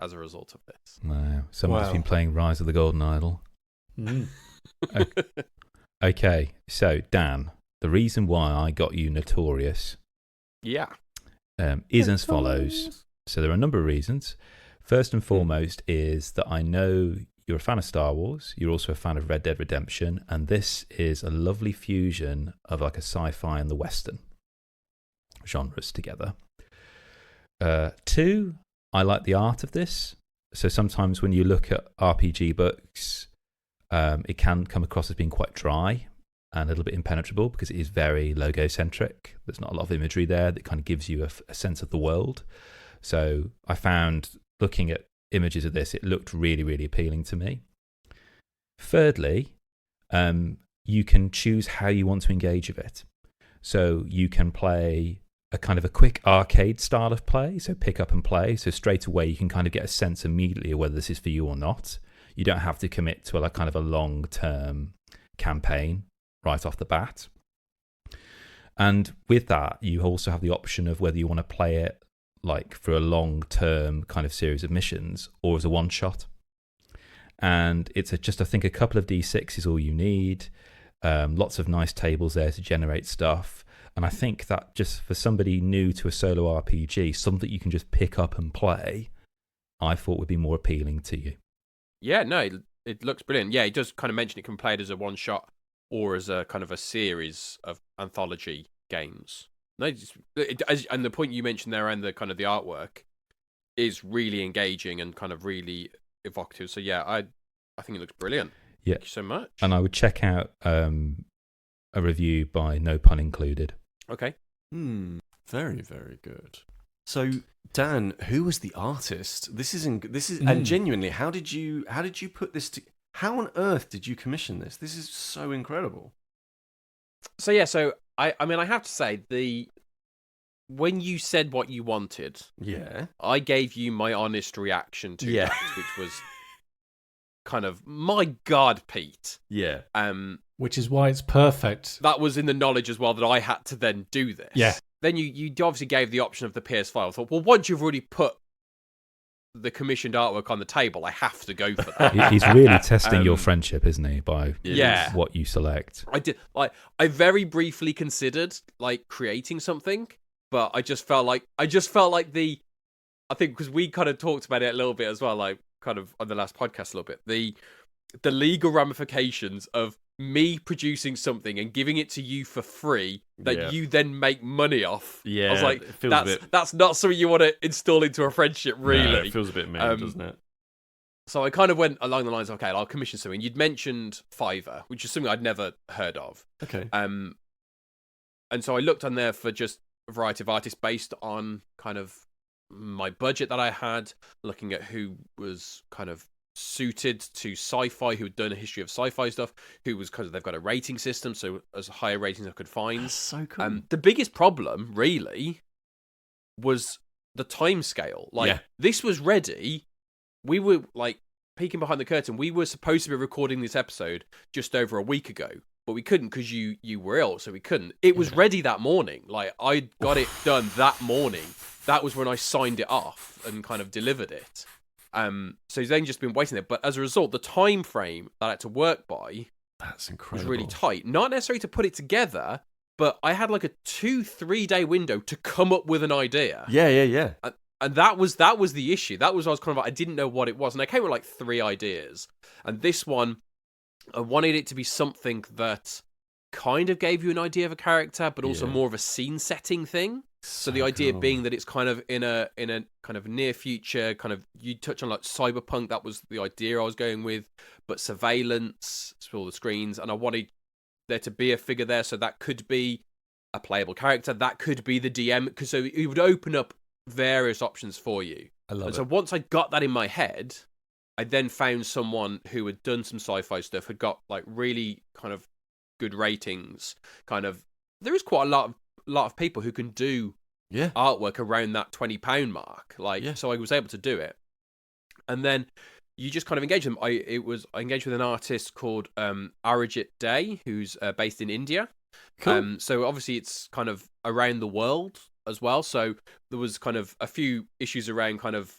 as a result of this. Wow. Someone's Wow. been playing Rise of the Golden Idol. Mm. Okay, so Dan, the reason why I got you Notorious Yeah. is as follows. So there are a number of reasons. First and foremost is that I know you're a fan of Star Wars. You're also a fan of Red Dead Redemption. And this is a lovely fusion of like a sci-fi and the Western genres together. Two, I like the art of this. So sometimes when you look at RPG books, it can come across as being quite dry and a little bit impenetrable because it is very logo-centric. There's not a lot of imagery there that kind of gives you a sense of the world. So I found, looking at images of this, it looked really, really appealing to me. Thirdly, you can choose how you want to engage with it. So you can play a kind of a quick arcade style of play, so pick up and play. So straight away you can kind of get a sense immediately of whether this is for you or not. You don't have to commit to a kind of a long-term campaign right off the bat. And with that, you also have the option of whether you want to play it like for a long-term kind of series of missions or as a one-shot. And it's just, I think, a couple of D6 is all you need. Lots of nice tables there to generate stuff. And I think that just for somebody new to a solo RPG, something you can just pick up and play, I thought would be more appealing to you. Yeah, no, it looks brilliant. Yeah, it does kind of mention it can be played as a one-shot or as a kind of a series of anthology games. No, and the point you mentioned there and the kind of the artwork is really engaging and kind of really evocative. So yeah, I think it looks brilliant. Yeah. Thank you so much. And I would check out a review by No Pun Included. Okay. Very, very good. So, Dan, who was the artist? This is and genuinely, how did you put this to? How on earth did you commission this? This is so incredible. So yeah, I mean, I have to say when you said what you wanted, Yeah. I gave you my honest reaction to Yeah. that, which was kind of, my God, Pete. Yeah. Which is why it's perfect. That was in the knowledge as well that I had to then do this. Yeah. Then you obviously gave the option of the PS5. I thought, well, once you've already put the commissioned artwork on the table, I have to go for that. He's really testing your friendship, isn't he, by Yeah. what you select. I did, like, I very briefly considered like creating something, but I just felt like I think because we kind of talked about it a little bit as well, like kind of on the last podcast a little bit. The legal ramifications of me producing something and giving it to you for free that you then make money off. Yeah, I was like, it feels a bit... that's not something you want to install into a friendship, really. No, it feels a bit mean, doesn't it? So I kind of went along the lines of, okay, I'll commission something. You'd mentioned Fiverr, which is something I'd never heard of. Okay. And so I looked on there for just a variety of artists based on kind of my budget that I had, looking at who was kind of suited to sci-fi, who had done a history of sci-fi stuff, who was because they've got a rating system, so as higher ratings I could find. That's so cool. The biggest problem, really, was the time scale. Like, this was ready. We were, like, peeking behind the curtain. We were supposed to be recording this episode just over a week ago, but we couldn't because you were ill, so we couldn't. It was ready that morning. Like, I got it done that morning. That was when I signed it off and kind of delivered it. So he's then just been waiting there. But as a result, the time frame that I had to work by That's incredible. was really tight. Not necessarily to put it together, but I had like a 2-3 day window to come up with an idea. Yeah. And that was the issue. That was I was kind of like, I didn't know what it was. And I came with like 3 ideas. And this one, I wanted it to be something that kind of gave you an idea of a character, but also more of a scene setting thing. So the idea being that it's kind of in a kind of near future, kind of, you touch on like cyberpunk, that was the idea I was going with, but surveillance, all the screens, and I wanted there to be a figure there, so that could be a playable character, that could be the DM, because so it would open up various options for you. I love it. So once I got that in my head, I then found someone who had done some sci-fi stuff, had got like really kind of good ratings. Kind of, there is quite a lot of people who can do artwork around that £20 mark. So I was able to do it, and then you just kind of engage them. I engaged with an artist called Arijit Day, who's based in India. Cool. So obviously it's kind of around the world as well. So there was kind of a few issues around kind of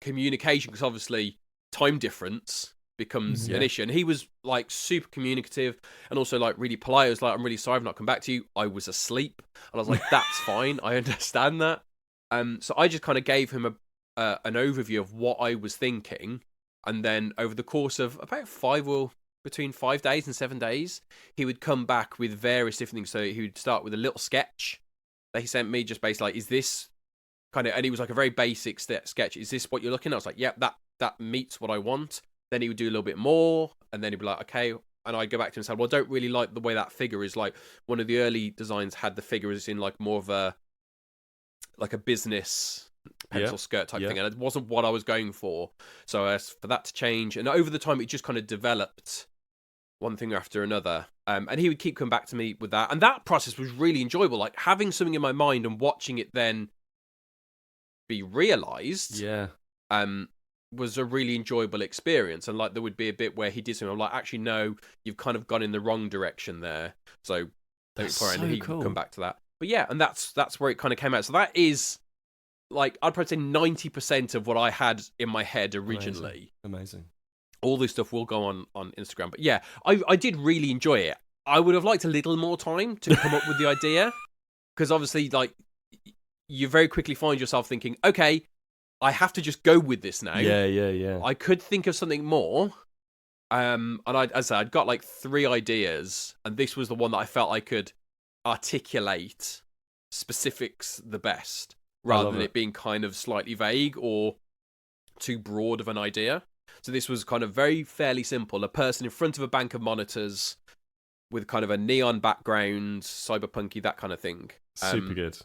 communication, because obviously time difference becomes an issue. And he was like super communicative and also like really polite. I was like, I'm really sorry I've not come back to you. I was asleep. And I was like, that's fine. I understand that. So I just kind of gave him an overview of what I was thinking. And then over the course of about between 5 days and 7 days, he would come back with various different things. So he would start with a little sketch that he sent me, just basically like, is this kind of, and he was like a very basic sketch. Is this what you're looking at? I was like, yep, that meets what I want. Then he would do a little bit more, and then he'd be like, okay. And I'd go back to him and say, well, I don't really like the way that figure is. Like, one of the early designs had the figure is in like more of a business pencil skirt type thing, and it wasn't what I was going for. So I asked for that to change, and over the time it just kind of developed one thing after another. And he would keep coming back to me with that, and that process was really enjoyable. Like, having something in my mind and watching it then be realized. Was a really enjoyable experience. And like, there would be a bit where he did something, I'm like, actually no, you've kind of gone in the wrong direction there, so that's so so he cool. would come back to that. But yeah, and that's where it kind of came out. So that is like, I'd probably say 90% of what I had in my head originally. Amazing. All this stuff will go on Instagram. But yeah, I did really enjoy it. I would have liked a little more time to come up with the idea, because obviously like, you very quickly find yourself thinking, okay, I have to just go with this now. Yeah. I could think of something more. And as I said, I'd got like 3 ideas, and this was the one that I felt I could articulate specifics the best, rather than it being kind of slightly vague or too broad of an idea. So this was kind of fairly simple. A person in front of a bank of monitors with kind of a neon background, cyberpunky, that kind of thing. Super good.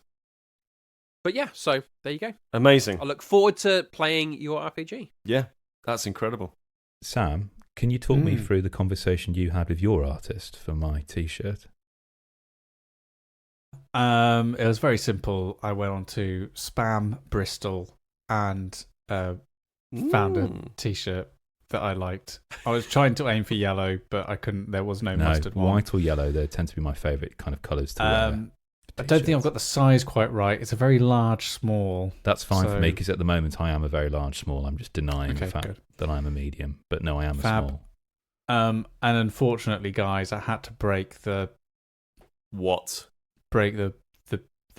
But yeah, so there you go. Amazing. I look forward to playing your RPG. Yeah, that's incredible. Sam, can you talk me through the conversation you had with your artist for my t-shirt? It was very simple. I went on to Spam Bristol and found a t-shirt that I liked. I was trying to aim for yellow, but I couldn't. There was no mustard one. White or yellow, they tend to be my favourite kind of colours to wear. I don't think I've got the size quite right. It's a very large small. That's fine for me, because at the moment I am a very large small. I'm just denying the fact good. that I'm a medium. But no, I am a small. And unfortunately, guys, I had to break the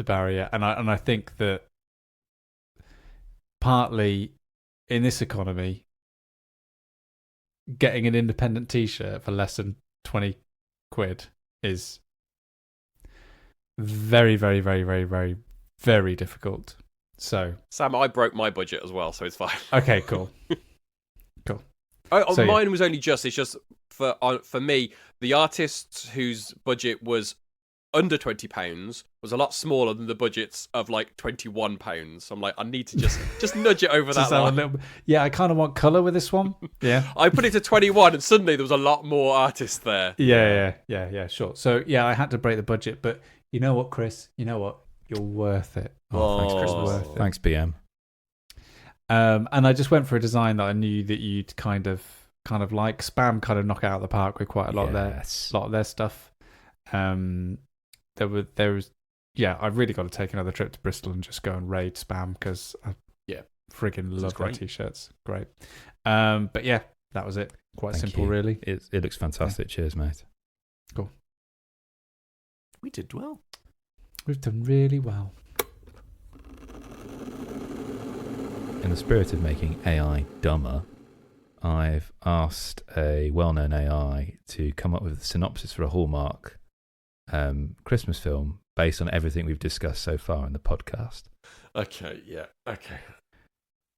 barrier, and I think that partly in this economy, getting an independent T-shirt for less than 20 quid is very, very, very, very, very, very difficult. So, Sam, I broke my budget as well, so it's fine. okay, cool. Oh, So, mine was only it's just for me, the artists whose budget was under £20 was a lot smaller than the budgets of like £21. So I'm like, I need to just nudge it over that Just have a line. little, yeah, I kind of want colour with this one. Yeah. I put it to 21 and suddenly there was a lot more artists there. Yeah, sure. So, yeah, I had to break the budget, but you know what, Chris? You know what? You're worth it. Oh, thanks, Chris. Worth it. Thanks, BM. And I just went for a design that I knew that you'd kind of like. Spam kind of knock it out of the park with quite a lot of their stuff. There was I've really got to take another trip to Bristol and just go and raid Spam because I friggin' love their t-shirts. Great. But yeah, that was it. Quite Thank simple, you. really. It looks fantastic. Yeah. Cheers, mate. Cool. We did well. We've done really well. In the spirit of making AI dumber, I've asked a well-known AI to come up with a synopsis for a Hallmark Christmas film based on everything we've discussed so far in the podcast. Okay, yeah, okay.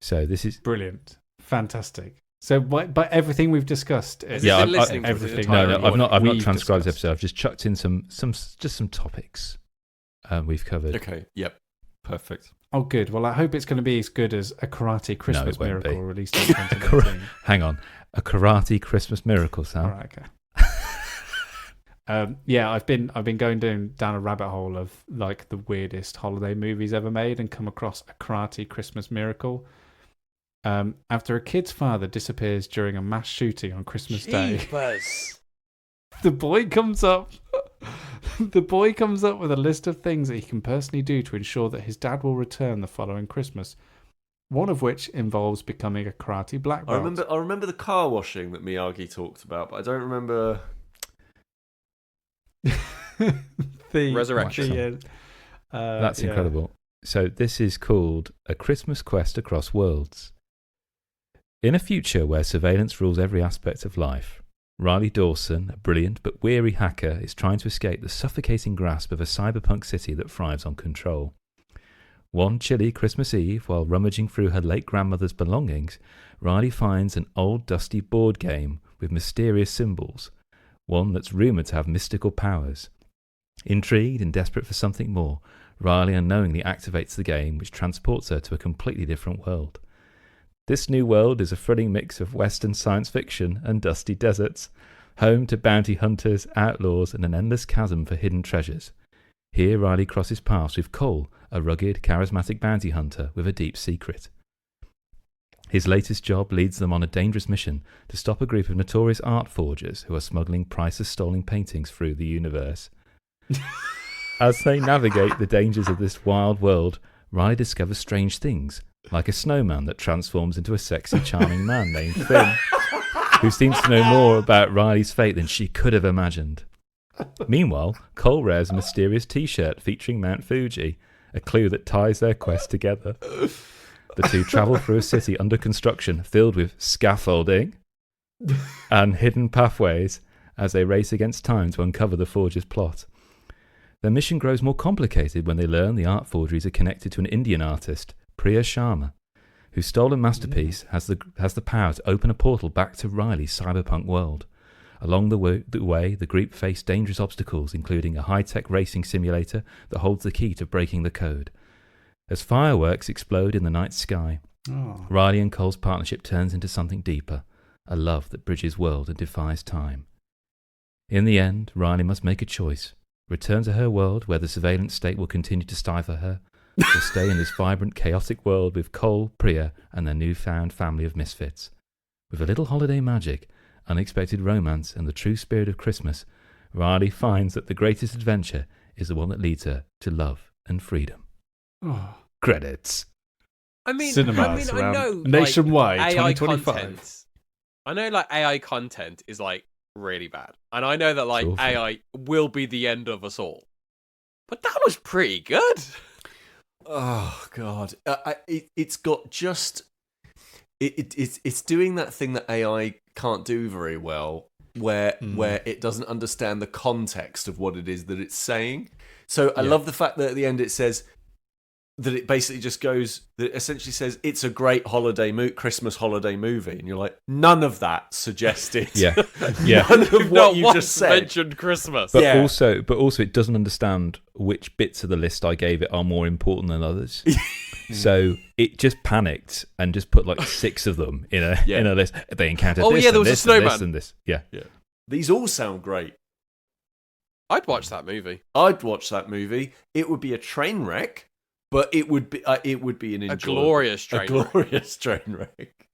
So this is Brilliant. Fantastic. So by everything we've discussed, Has it been listening to everything. the entire no, I've not we've transcribed this discussed. episode. I've just chucked in some topics we've covered. Okay, yep. Perfect. Oh, good. Well, I hope it's going to be as good as A Karate Christmas it won't Miracle be. released in 2019. Hang on, a karate Christmas miracle, Sam. All right, okay. Yeah, I've been going down a rabbit hole of like the weirdest holiday movies ever made, and come across A Karate Christmas Miracle. After a kid's father disappears during a mass shooting on Christmas Day, the boy comes up. The boy comes up with a list of things that he can personally do to ensure that his dad will return the following Christmas. One of which involves becoming a karate black belt. I remember the car washing that Miyagi talked about, but I don't remember the Resurrection. That's incredible. So this is called A Christmas Quest Across Worlds. In a future where surveillance rules every aspect of life, Riley Dawson, a brilliant but weary hacker, is trying to escape the suffocating grasp of a cyberpunk city that thrives on control. One chilly Christmas Eve, while rummaging through her late grandmother's belongings, Riley finds an old dusty board game with mysterious symbols, one that's rumoured to have mystical powers. Intrigued and desperate for something more, Riley unknowingly activates the game, which transports her to a completely different world. This new world is a thrilling mix of Western science fiction and dusty deserts, home to bounty hunters, outlaws, and an endless chasm for hidden treasures. Here Riley crosses paths with Cole, a rugged, charismatic bounty hunter with a deep secret. His latest job leads them on a dangerous mission to stop a group of notorious art forgers who are smuggling priceless stolen paintings through the universe. As they navigate the dangers of this wild world, Riley discovers strange things, like a snowman that transforms into a sexy, charming man named Finn, who seems to know more about Riley's fate than she could have imagined. Meanwhile, Cole wears a mysterious t-shirt featuring Mount Fuji, a clue that ties their quest together. The two travel through a city under construction filled with scaffolding and hidden pathways as they race against time to uncover the forger's plot. Their mission grows more complicated when they learn the art forgeries are connected to an Indian artist, Priya Sharma, whose stolen masterpiece has the power to open a portal back to Riley's cyberpunk world. Along the way, the group face dangerous obstacles, including a high-tech racing simulator that holds the key to breaking the code. As fireworks explode in the night sky, Riley and Cole's partnership turns into something deeper, a love that bridges world and defies time. In the end, Riley must make a choice: return to her world where the surveillance state will continue to stifle her, or stay in this vibrant, chaotic world with Cole, Priya, and their newfound family of misfits. With a little holiday magic, unexpected romance, and the true spirit of Christmas, Riley finds that the greatest adventure is the one that leads her to love and freedom. Oh. Credits. I mean, Cinemas I around know nationwide, like, AI 2025. content. I know like AI content is like really bad, and I know that like AI will be the end of us all. But that was pretty good. Oh God! It's got just it's doing that thing that AI can't do very well, where it doesn't understand the context of what it is that it's saying. So I love the fact that at the end it says that it basically just goes, that it essentially says it's a great Christmas holiday movie, and you're like, none of that suggested. Yeah. None of what you just said mentioned Christmas. But also it doesn't understand which bits of the list I gave it are more important than others. So it just panicked and just put like 6 of them in a list. They encountered this, there was this, a snowman. and this and this. Yeah. These all sound great. I'd watch that movie. I'd watch that movie. It would be a train wreck, but it would be an enjoyable, glorious train wreck.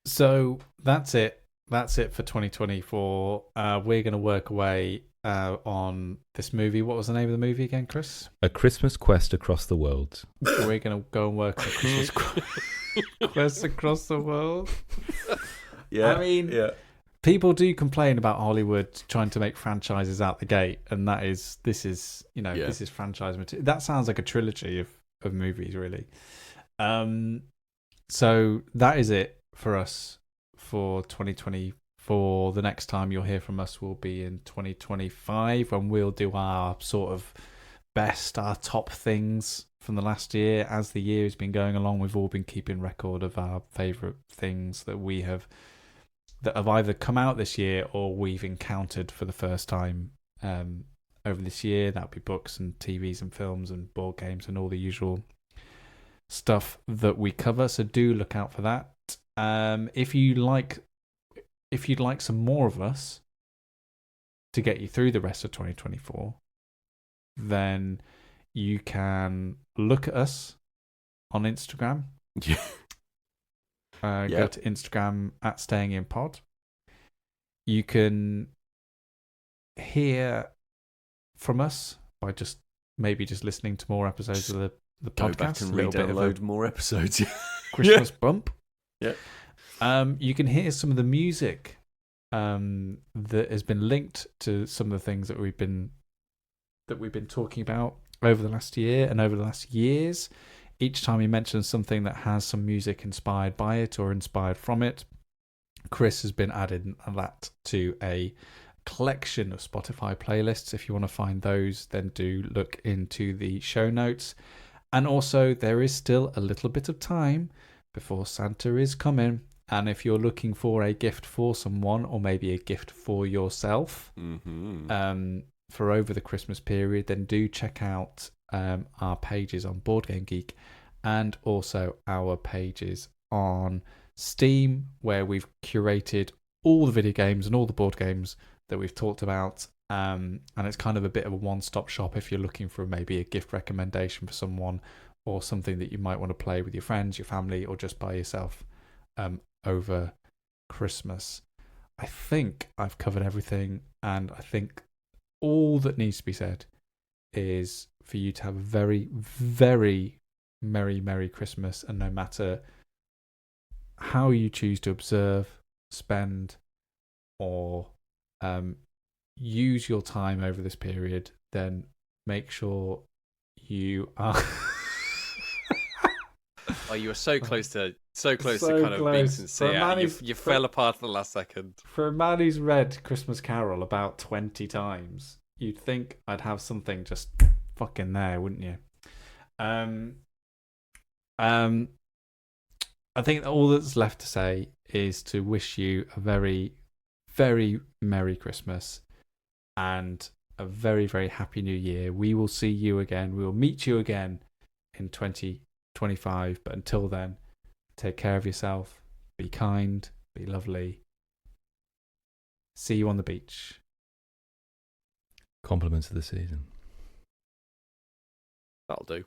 So that's it. That's it for 2024. We're going to work away on this movie. What was the name of the movie again, Kris? A Christmas Quest Across the World. We're going to go and work on a Christmas quest across the world. Yeah, I mean, people do complain about Hollywood trying to make franchises out the gate, and this is franchise material. That sounds like a trilogy of movies, really. So that is it for us for 2024. The next time you'll hear from us will be in 2025, when we'll do our sort of our top things from the last year. As the year has been going along, we've all been keeping record of our favourite things that have either come out this year or we've encountered for the first time over this year. That would be books and TVs and films and board games and all the usual stuff that we cover. So do look out for that. If you'd like some more of us to get you through the rest of 2024, then you can look at us on Instagram. Go to Instagram at StayingInPod. You can hear from us by just listening to more episodes of the podcast. Go back and re-download more episodes. Christmas bump. Yeah. You can hear some of the music that has been linked to some of the things that we've been talking about over the last year and over the last years. Each time he mentions something that has some music inspired by it or inspired from it, Kris has been adding that to a collection of Spotify playlists. If you want to find those, then do look into the show notes. And also, there is still a little bit of time before Santa is coming. And if you're looking for a gift for someone, or maybe a gift for yourself, for over the Christmas period, then do check out our pages on Board Game Geek and also our pages on Steam, where we've curated all the video games and all the board games that we've talked about. And it's kind of a bit of a one-stop shop if you're looking for maybe a gift recommendation for someone, or something that you might want to play with your friends, your family, or just by yourself over Christmas. I think I've covered everything, and I think all that needs to be said is for you to have a very, very Merry Christmas, and no matter how you choose to observe, spend, or use your time over this period, then make sure you are... Oh, you were so close to kind of being sincere. You fell apart at the last second. For a man who's read Christmas Carol about 20 times, you'd think I'd have something just fucking there, wouldn't you? I think all that's left to say is to wish you a very, very Merry Christmas and a very, very Happy New Year. We will see you again. We will meet you again in 2025. But until then, take care of yourself. Be kind. Be lovely. See you on the beach. Compliments of the season. That'll do.